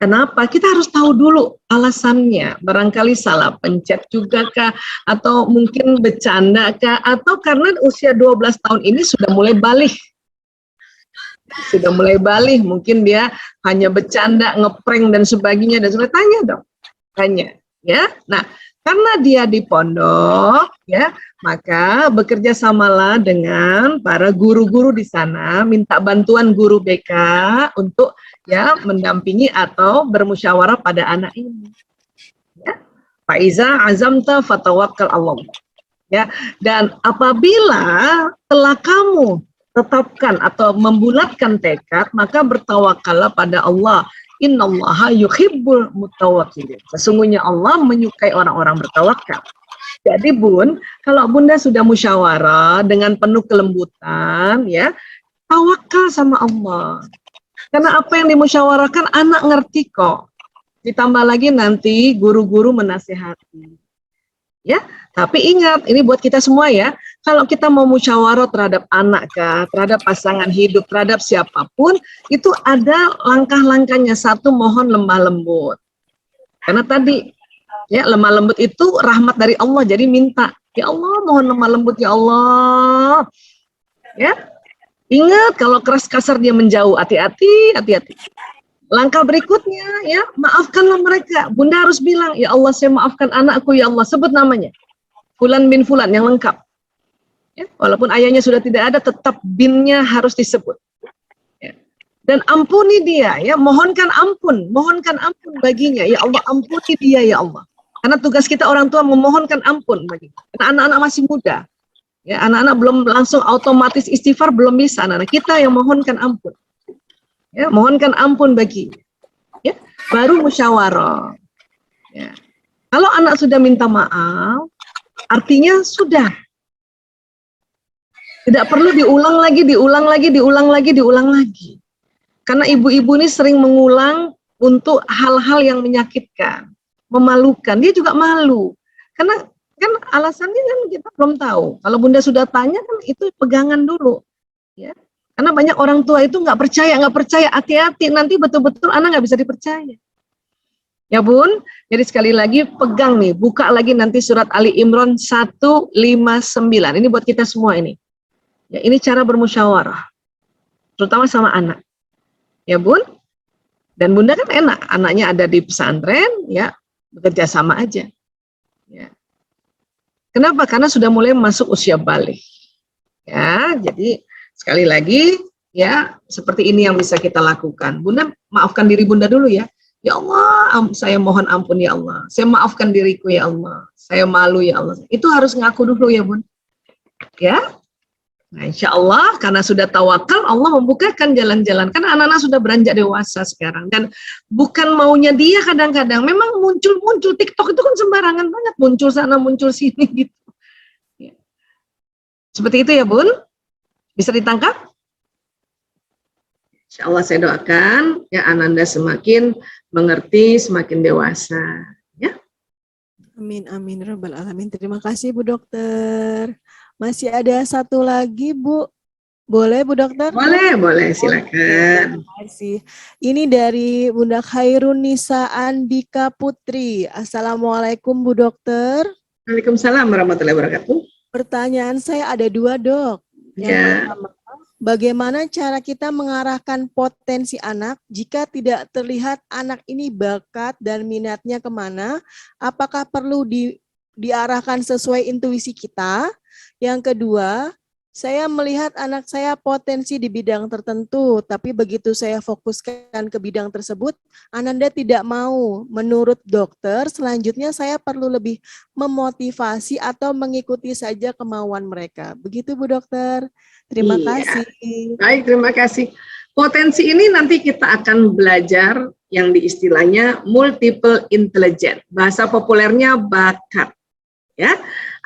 Kenapa? Kita harus tahu dulu alasannya. Barangkali salah pencet juga kah? Atau mungkin bercanda kah? Atau karena usia 12 tahun ini sudah mulai balik. Sudah mulai balik, mungkin dia hanya bercanda, ngeprank dan sebagainya. Dan sebagainya. Tanya dong. Tanya. Ya. Nah, karena dia di pondok, ya, maka bekerja samalah dengan para guru-guru di sana, minta bantuan guru BK untuk ya mendampingi atau bermusyawarah pada anak ini. Ya. Faiza azamta fatawakkal Allah. Ya, dan apabila telah kamu tetapkan atau membulatkan tekad, maka bertawakallah pada Allah. Innallaha yuhibbul mutawakkilin. Sesungguhnya Allah menyukai orang-orang bertawakal. Jadi Bun, kalau Bunda sudah musyawarah dengan penuh kelembutan, ya, tawakal sama Allah. Karena apa yang dimusyawarahkan anak ngerti kok. Ditambah lagi nanti guru-guru menasihati. Ya, tapi ingat, ini buat kita semua ya, kalau kita mau musyawarah terhadap anak kah, terhadap pasangan hidup, terhadap siapapun, itu ada langkah-langkahnya. Satu, mohon lemah lembut. Karena tadi, ya, lemah lembut itu rahmat dari Allah, jadi minta, ya Allah, mohon lemah lembut ya Allah. Ya, ingat kalau keras kasar dia menjauh, hati-hati, hati-hati. Langkah berikutnya, ya, maafkanlah mereka. Bunda harus bilang, ya Allah, saya maafkan anakku, ya Allah. Sebut namanya. Fulan bin Fulan, yang lengkap. Ya, walaupun ayahnya sudah tidak ada, tetap binnya harus disebut. Ya. Dan ampuni dia, ya, mohonkan ampun baginya. Ya Allah, ampuni dia, ya Allah. Karena tugas kita orang tua memohonkan ampun bagi. Karena anak-anak masih muda. Ya, anak-anak belum langsung otomatis istighfar, belum bisa. Anak-anak kita yang mohonkan ampun. Ya, mohonkan ampun bagi, ya, baru musyawarah. Ya. Kalau anak sudah minta maaf, artinya sudah. Tidak perlu diulang lagi. Karena ibu-ibu ini sering mengulang untuk hal-hal yang menyakitkan, memalukan. Dia juga malu. Karena kan alasannya kan kita belum tahu. Kalau Bunda sudah tanya kan itu pegangan dulu. Ya. Karena banyak orang tua itu nggak percaya, hati-hati, nanti betul-betul anak nggak bisa dipercaya. Ya Bun, jadi sekali lagi pegang nih, buka lagi nanti surat Ali Imran 159, ini buat kita semua ini. Ya, ini cara bermusyawarah, terutama sama anak. Ya Bun, dan Bunda kan enak, anaknya ada di pesantren, ya bekerja sama aja. Ya. Kenapa? Karena sudah mulai masuk usia balik. Ya, jadi sekali lagi, ya, seperti ini yang bisa kita lakukan. Bunda, maafkan diri Bunda dulu ya. Ya Allah, saya mohon ampun ya Allah. Saya maafkan diriku ya Allah. Saya malu ya Allah. Itu harus ngaku dulu ya Bun. Ya. Nah, insya Allah, karena sudah tawakal, Allah membukakan jalan-jalan. Karena anak-anak sudah beranjak dewasa sekarang. Dan bukan maunya dia kadang-kadang. Memang muncul-muncul. TikTok itu kan sembarangan banget. Muncul sana, muncul sini gitu. Ya. Seperti itu ya Bun. Bisa ditangkap? Insya Allah saya doakan ya Ananda semakin mengerti, semakin dewasa. Ya. Amin, amin, Rabbal Alamin. Terima kasih Bu Dokter. Masih ada satu lagi Bu. Boleh Bu Dokter? Boleh, silakan. Terima kasih. Ini dari Bunda Khairun Nisa Andika Putri. Assalamualaikum Bu Dokter. Waalaikumsalam warahmatullahi wabarakatuh. Pertanyaan saya ada dua Dok. Yang pertama, bagaimana cara kita mengarahkan potensi anak jika tidak terlihat anak ini bakat dan minatnya kemana? Apakah perlu diarahkan sesuai intuisi kita? Yang kedua, saya melihat anak saya potensi di bidang tertentu, tapi begitu saya fokuskan ke bidang tersebut, Ananda tidak mau. Menurut dokter, selanjutnya saya perlu lebih memotivasi atau mengikuti saja kemauan mereka. Begitu Bu Dokter. Terima kasih. Baik, terima kasih. Potensi ini nanti kita akan belajar yang diistilahnya multiple intelligence. Bahasa populernya bakat. Ya,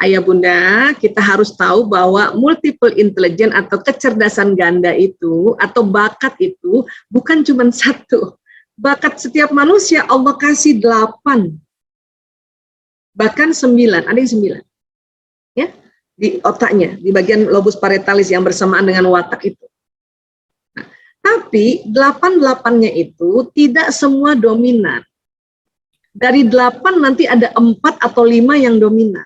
Ayah bunda, kita harus tahu bahwa multiple intelligence atau kecerdasan ganda itu, atau bakat itu, bukan cuma satu. Bakat setiap manusia Allah kasih 8. Bahkan 9, ada yang 9. Ya, di otaknya, di bagian lobus parietalis yang bersamaan dengan watak itu. Nah, tapi 8-8-nya itu tidak semua dominan. Dari 8 nanti ada 4 atau 5 yang dominan.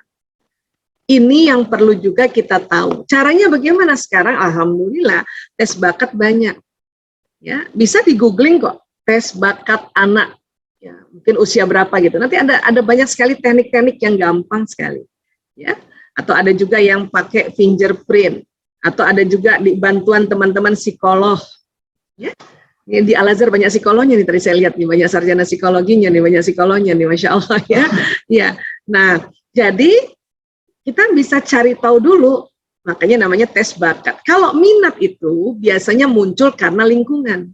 Ini yang perlu juga kita tahu. Caranya bagaimana sekarang? Alhamdulillah, tes bakat banyak. Ya, bisa di googling kok, tes bakat anak. Ya, mungkin usia berapa gitu. Nanti ada banyak sekali teknik-teknik yang gampang sekali. Ya, atau ada juga yang pakai fingerprint, atau ada juga di bantuan teman-teman psikolog. Ya. Ini di Al-Azhar banyak psikolognya nih, tadi saya lihat nih, banyak sarjana psikologinya nih, banyak psikolognya nih, Masya Allah ya. Ya, nah jadi kita bisa cari tahu dulu, makanya namanya tes bakat. Kalau minat itu biasanya muncul karena lingkungan.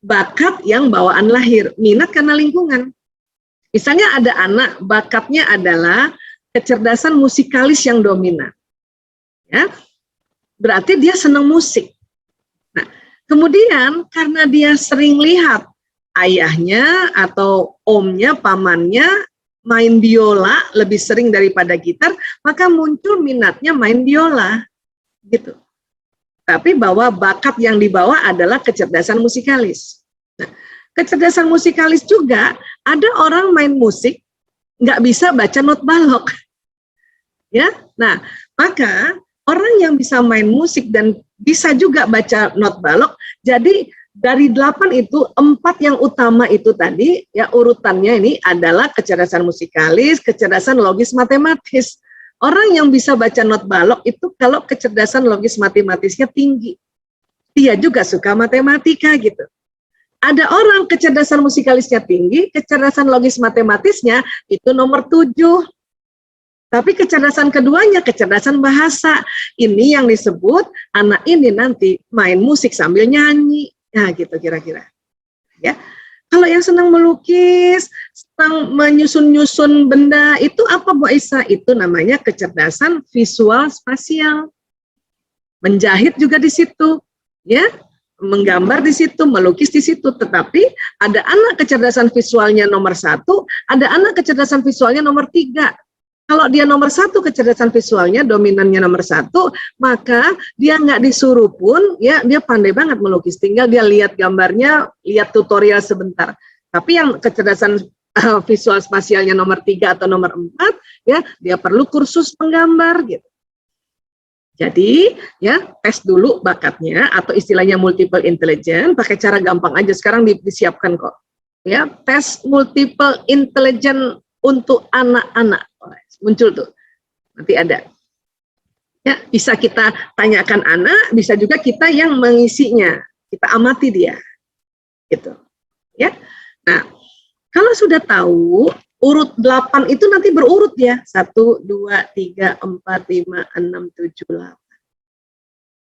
Bakat yang bawaan lahir, minat karena lingkungan. Misalnya ada anak, bakatnya adalah kecerdasan musikalis yang dominan. Ya, berarti dia senang musik. Nah, kemudian karena dia sering lihat ayahnya atau omnya, pamannya main biola lebih sering daripada gitar, maka muncul minatnya main biola, gitu. Tapi bahwa bakat yang dibawa adalah kecerdasan musikalis. Nah, kecerdasan musikalis juga ada orang main musik nggak bisa baca not balok, ya. Nah, maka orang yang bisa main musik dan bisa juga baca not balok, jadi dari 8 itu 4 yang utama itu tadi ya urutannya ini adalah kecerdasan musikalis, kecerdasan logis matematis. Orang yang bisa baca not balok itu kalau kecerdasan logis matematisnya tinggi. Dia juga suka matematika gitu. Ada orang kecerdasan musikalisnya tinggi, kecerdasan logis matematisnya itu nomor 7. Tapi kecerdasan keduanya, kecerdasan bahasa. Ini yang disebut anak ini nanti main musik sambil nyanyi. Nah, gitu kira-kira. Ya. Kalau yang senang melukis, senang menyusun-nyusun benda, itu apa Bu Aisyah? Itu namanya kecerdasan visual spasial. Menjahit juga di situ, ya. Menggambar di situ, melukis di situ. Tetapi ada anak kecerdasan visualnya nomor 1, ada anak kecerdasan visualnya nomor 3. Kalau dia nomor 1 kecerdasan visualnya, dominannya nomor 1, maka dia nggak disuruh pun, ya dia pandai banget melukis. Tinggal dia lihat gambarnya, lihat tutorial sebentar. Tapi yang kecerdasan visual spasialnya nomor 3 atau nomor 4, ya dia perlu kursus penggambar gitu. Jadi, ya tes dulu bakatnya atau istilahnya multiple intelligence, pakai cara gampang aja sekarang disiapkan kok. Ya, tes multiple intelligence untuk anak-anak. Muncul tuh, nanti ada. Ya, bisa kita tanyakan anak, bisa juga kita yang mengisinya, kita amati dia, gitu. Ya, nah kalau sudah tahu urut 8 itu nanti berurut ya, 1, 2, 3, 4, 5, 6, 7, 8.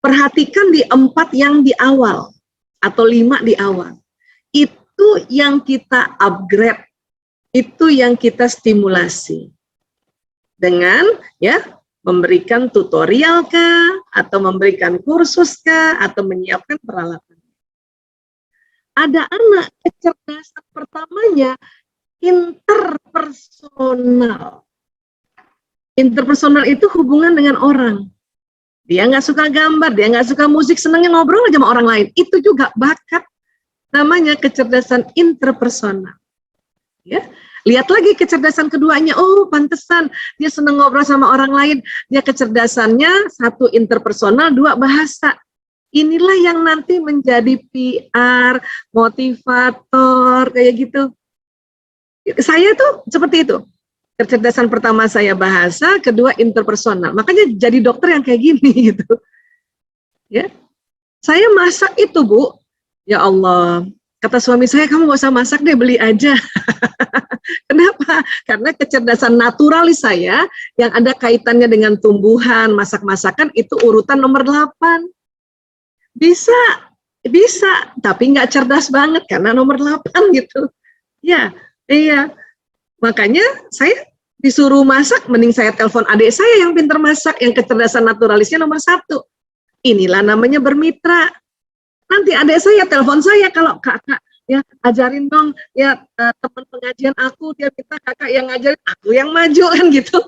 Perhatikan di 4 yang di awal atau 5 di awal, itu yang kita upgrade, itu yang kita stimulasi. Dengan ya memberikan tutorial kah, atau memberikan kursus kah, atau menyiapkan peralatan. Ada anak kecerdasan pertamanya interpersonal. Interpersonal itu hubungan dengan orang. Dia nggak suka gambar, dia nggak suka musik, senangnya ngobrol aja sama orang lain. Itu juga bakat, namanya kecerdasan interpersonal. Ya. Lihat lagi kecerdasan keduanya, oh pantesan dia senang ngobrol sama orang lain, dia kecerdasannya 1 interpersonal, 2 bahasa. Inilah yang nanti menjadi PR, motivator, kayak gitu. Saya tuh seperti itu, kecerdasan pertama saya bahasa, kedua interpersonal, makanya jadi dokter yang kayak gini gitu. Ya, saya masak itu Bu, ya Allah, kata suami saya, kamu gak usah masak deh, beli aja. Kenapa? Karena kecerdasan naturalis saya yang ada kaitannya dengan tumbuhan, masak-masakan itu urutan nomor 8. Bisa, tapi nggak cerdas banget karena nomor 8 gitu. Ya, iya. Makanya saya Disuruh masak, mending saya telepon adik saya yang pintar masak, yang kecerdasan naturalisnya nomor 1. Inilah namanya bermitra. Nanti adik saya telepon saya, kalau kakak ya ajarin dong ya teman pengajian aku, dia minta kakak yang ngajarin, aku yang maju kan gitu.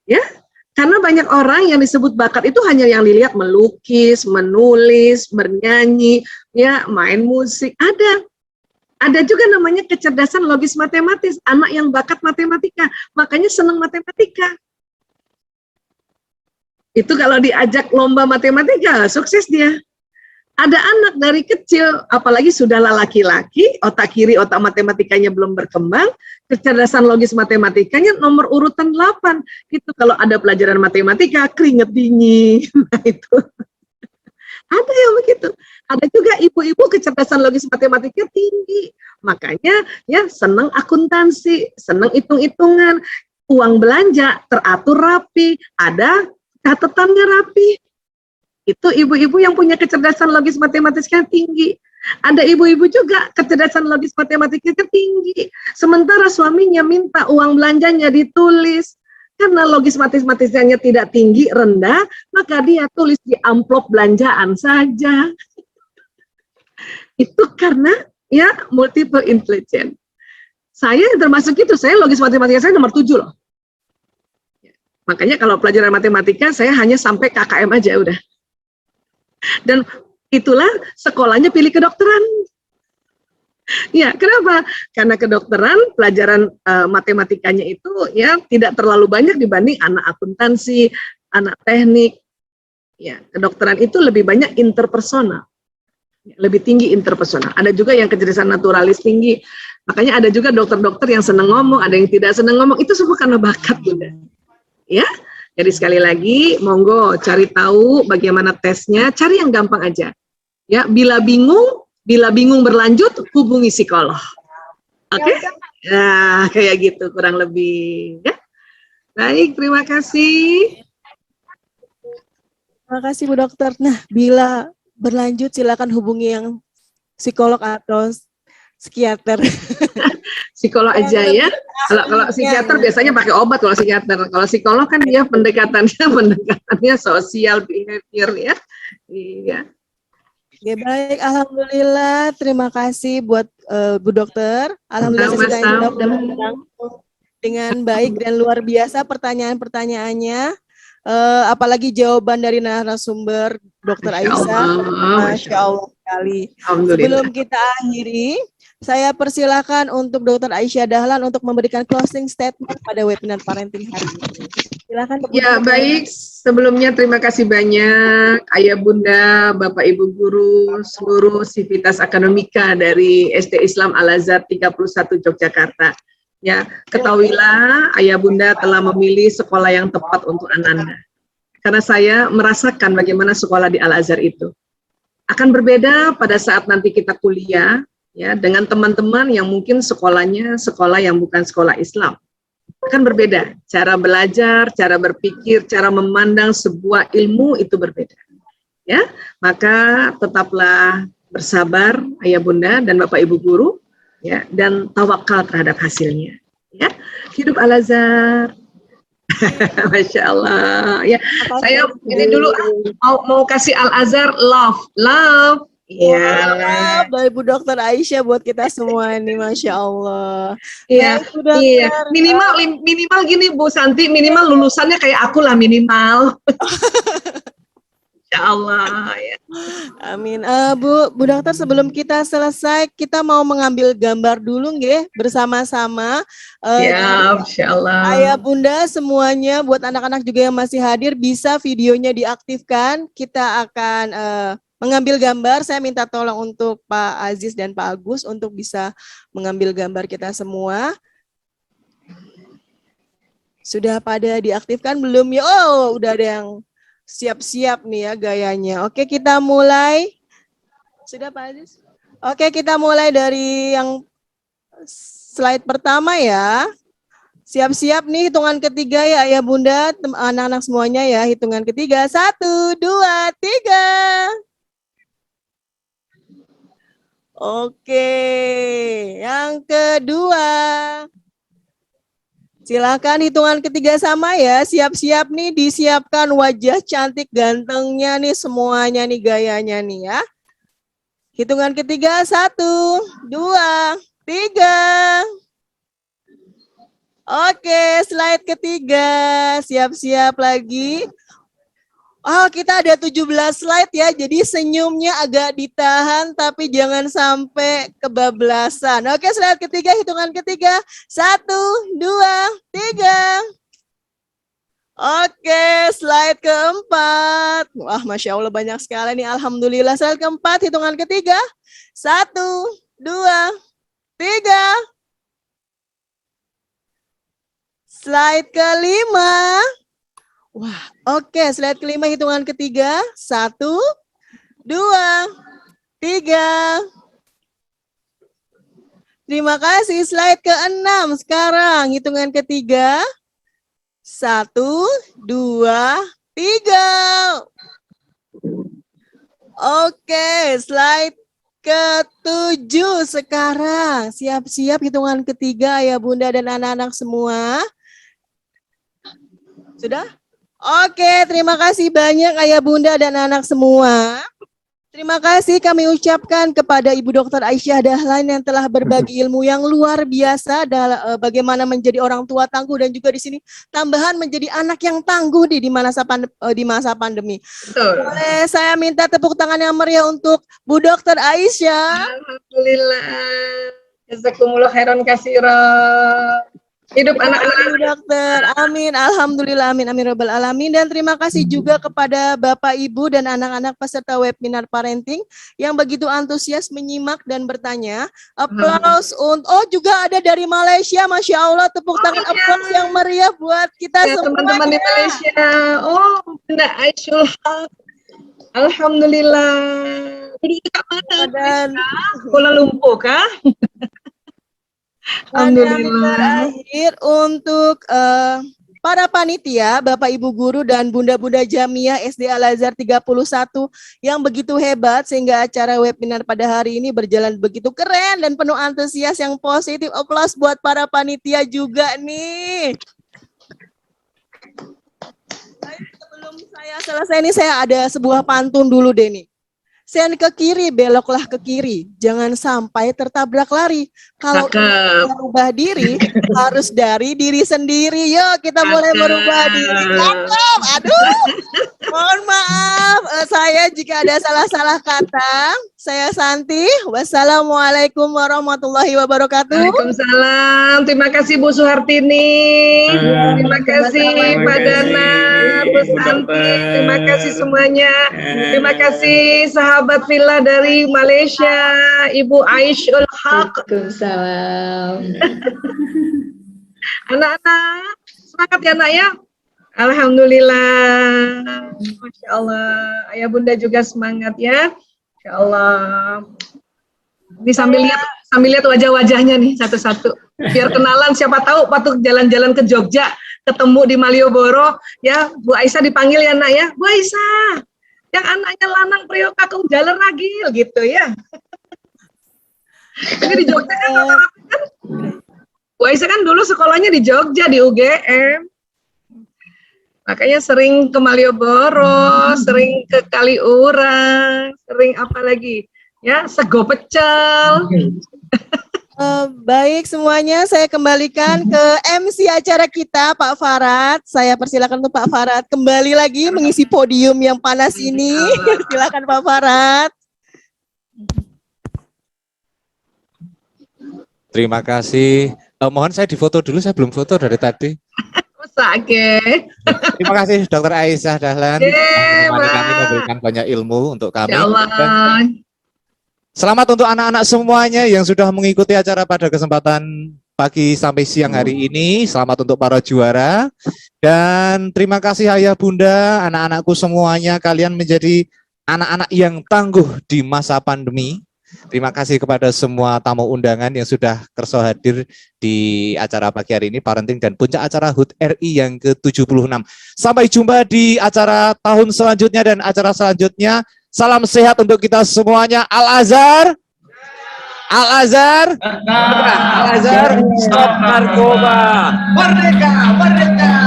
Ya, karena banyak orang yang disebut bakat itu hanya yang dilihat melukis, menulis, bernyanyi, ya main musik. Ada juga namanya kecerdasan logis matematis, anak yang bakat matematika, makanya senang matematika. Itu kalau diajak lomba matematika, sukses dia. Ada anak dari kecil, apalagi sudahlah laki-laki, otak kiri, otak matematikanya belum berkembang, kecerdasan logis matematikanya nomor urutan 8. Itu kalau ada pelajaran matematika, keringet dingin. Nah itu. Ada yang begitu. Ada juga ibu-ibu kecerdasan logis matematika tinggi. Makanya ya senang akuntansi, senang hitung-hitungan, uang belanja teratur rapi, ada catatannya rapi. Itu ibu-ibu yang punya kecerdasan logis matematika tinggi. Ada ibu-ibu juga kecerdasan logis matematika tinggi. Sementara suaminya minta uang belanjanya ditulis. Karena logis matematikanya tidak tinggi, rendah, maka dia tulis di amplop belanjaan saja. Itu karena ya multiple intelligence. Saya termasuk itu, saya logis matematika saya nomor 7 loh. Makanya kalau pelajaran matematika saya hanya sampai KKM aja udah. Dan itulah sekolahnya pilih kedokteran. Ya, kenapa? Karena kedokteran pelajaran matematikanya itu ya tidak terlalu banyak dibanding anak akuntansi, anak teknik. Ya, kedokteran itu lebih banyak interpersonal. Lebih tinggi interpersonal. Ada juga yang kecerdasan naturalis tinggi. Makanya ada juga dokter-dokter yang senang ngomong, ada yang tidak senang ngomong. Itu semua karena bakat juga. Ya. Jadi sekali lagi, monggo cari tahu bagaimana tesnya, cari yang gampang aja. Ya, bila bingung berlanjut, hubungi psikolog. Oke? Nah, kayak gitu kurang lebih. Ya. Baik, terima kasih. Terima kasih Bu Dokter. Nah, bila berlanjut silakan hubungi yang psikolog atau psikiater. Psikolog aja ya. Kalau psikiater biasanya pakai obat kalau psikiater. Kalau psikolog kan dia pendekatannya sosial behavior ya. Iya. Ya baik, alhamdulillah. Terima kasih buat Bu Dokter. Alhamdulillah sesi tanya jawab sudah berlangsung dengan baik dan luar biasa pertanyaan-pertanyaannya. Apalagi jawaban dari narasumber Dokter Aisyah. Masya Allah sekali. Sebelum kita akhiri, saya persilakan untuk Dokter Aisyah Dahlan untuk memberikan closing statement pada webinar parenting hari ini. Silakan. Ya baik, sebelumnya terima kasih banyak Ayah Bunda, Bapak Ibu Guru, seluruh sivitas akademika dari SD Islam Al-Azhar 31 Yogyakarta. Ya, ketahuilah Ayah Bunda telah memilih sekolah yang tepat untuk anak-anak. Karena saya merasakan bagaimana sekolah di Al-Azhar itu. Akan berbeda pada saat nanti kita kuliah, ya, dengan teman-teman yang mungkin sekolahnya sekolah yang bukan sekolah Islam. Akan berbeda, cara belajar, cara berpikir, cara memandang sebuah ilmu itu berbeda. Ya, maka tetaplah bersabar Ayah Bunda dan Bapak Ibu Guru, ya, dan tawakal terhadap hasilnya. Ya, hidup Al-Azhar. Masya Allah. Ya, saya ini dulu mau kasih Al-Azhar love. Ya, dari Bu Dokter Aisyah buat kita semua nih, Masya Allah. Iya, iya. Minimal gini Bu Santi, minimal lulusannya kayak aku lah minimal. Insya Allah. Ya. Amin. Bu Dokter, sebelum kita selesai, kita mau mengambil gambar dulu nggih bersama-sama. Ya, Insya Allah. Ayah Bunda semuanya, buat anak-anak juga yang masih hadir, bisa videonya diaktifkan. Kita akan mengambil gambar. Saya minta tolong untuk Pak Aziz dan Pak Agus untuk bisa mengambil gambar kita semua. Sudah pada diaktifkan belum ya? Oh, udah ada yang siap-siap nih ya gayanya. Oke, kita mulai. Sudah Pak Aziz? Oke, kita mulai dari yang slide pertama ya. Siap-siap nih hitungan ketiga ya Ayah Bunda, anak-anak semuanya ya. Hitungan ketiga, 1, 2, 3. Oke, yang kedua. Silakan hitungan ketiga sama ya. Siap-siap nih, disiapkan wajah cantik gantengnya nih semuanya nih gayanya nih ya. Hitungan ketiga, 1, 2, 3. Oke, slide ketiga. Siap-siap lagi. Oh, kita ada 17 slide ya. Jadi senyumnya agak ditahan tapi jangan sampai kebablasan. Oke, slide ketiga, hitungan ketiga. 1, 2, 3. Oke, slide keempat. Wah, Masya Allah banyak sekali nih. Alhamdulillah. Slide keempat, hitungan ketiga. 1, 2, 3. Slide kelima. Wah, oke. Slide kelima, hitungan ketiga. 1, 2, 3. Terima kasih. Slide keenam sekarang. Hitungan ketiga. 1, 2, 3. Oke, slide ketujuh sekarang. Siap-siap hitungan ketiga ya Bunda dan anak-anak semua. Sudah? Oke, terima kasih banyak Ayah Bunda dan anak semua. Terima kasih kami ucapkan kepada Ibu Dr. Aisyah Dahlan yang telah berbagi ilmu yang luar biasa bagaimana menjadi orang tua tangguh dan juga di sini tambahan menjadi anak yang tangguh di masa pandemi. Betul. Boleh saya minta tepuk tangan yang meriah untuk Bu Dr. Aisyah. Alhamdulillah. Jazakumullah khairan katsiran. Hidup anak-anak. Bu Dokter, amin, alhamdulillah, amin, amin, robbal alamin. Dan terima kasih juga kepada Bapak, Ibu, dan anak-anak peserta webinar parenting yang begitu antusias menyimak dan bertanya. Aplaus oh juga ada dari Malaysia, Masya Allah, tepuk tangan aplaus yang meriah buat kita Ya, semua. teman-teman di Malaysia. Oh, Bunda Aisyul Haq. Alhamdulillah. Jadi kita mana? Dan Kuala Lumpur kah? yang Alhamdulillah. terakhir untuk para panitia, Bapak Ibu guru dan Bunda-bunda Jamiah SD Al-Azhar 31 yang begitu hebat sehingga acara webinar pada hari ini berjalan begitu keren dan penuh antusias yang positif. Aplaus buat para panitia juga nih. Sebelum saya selesai ini saya ada sebuah pantun dulu deh nih. Sen ke kiri, beloklah ke kiri. Jangan sampai tertabrak lari. Kalau Cakep. merubah diri, harus dari diri sendiri. Yuk, kita mulai merubah diri. Cakep. Aduh, mohon maaf. Saya jika ada salah-salah kata. Saya Santi. Wassalamualaikum warahmatullahi wabarakatuh. Waalaikumsalam. Terima kasih Bu Suhartini. Terima kasih Pak Dana, Bu Santi. Terima kasih semuanya. Terima kasih sahabat Villa dari Malaysia, Ibu Aisyul Haq. Waalaikumsalam. Anak-anak, semangat ya nak ya. Alhamdulillah. Masya Allah. Ayah Bunda juga semangat ya. Masya Allah. Ini sambil lihat wajah-wajahnya nih satu-satu. Biar kenalan, siapa tahu patut jalan-jalan ke Jogja, ketemu di Malioboro, ya Bu Aisyah dipanggil ya nak ya. Bu Aisyah, yang anaknya lanang priok kakung jalan ragil gitu ya. Ini di Jogja kan rata-rata kan. Bu Aisyah kan dulu sekolahnya di Jogja di UGM. Makanya sering ke Malioboro, sering ke Kaliurang, sering apa lagi? Ya, sego pecel. Baik semuanya, saya kembalikan ke MC acara kita, Pak Farad. Saya persilakan untuk Pak Farad kembali lagi mengisi podium yang panas ini. Silakan Pak Farad. Terima kasih. Mohon saya difoto dulu, saya belum foto dari tadi. Sakit. Terima kasih Dr. Aisyah Dahlan. Menemani kami memberikan banyak ilmu untuk kami. Ya Allah. Dan selamat untuk anak-anak semuanya yang sudah mengikuti acara pada kesempatan pagi sampai siang hari ini. Selamat untuk para juara. Dan terima kasih Ayah Bunda, anak-anakku semuanya. Kalian menjadi anak-anak yang tangguh di masa pandemi. Terima kasih kepada semua tamu undangan yang sudah kerso hadir di acara pagi hari ini, parenting dan puncak acara HUT RI yang ke-76. Sampai jumpa di acara tahun selanjutnya dan acara selanjutnya. Salam sehat untuk kita semuanya. Al-Azhar. Al-Azhar. Al-Azhar. Al-Azhar, stop narkoba. Merdeka, merdeka.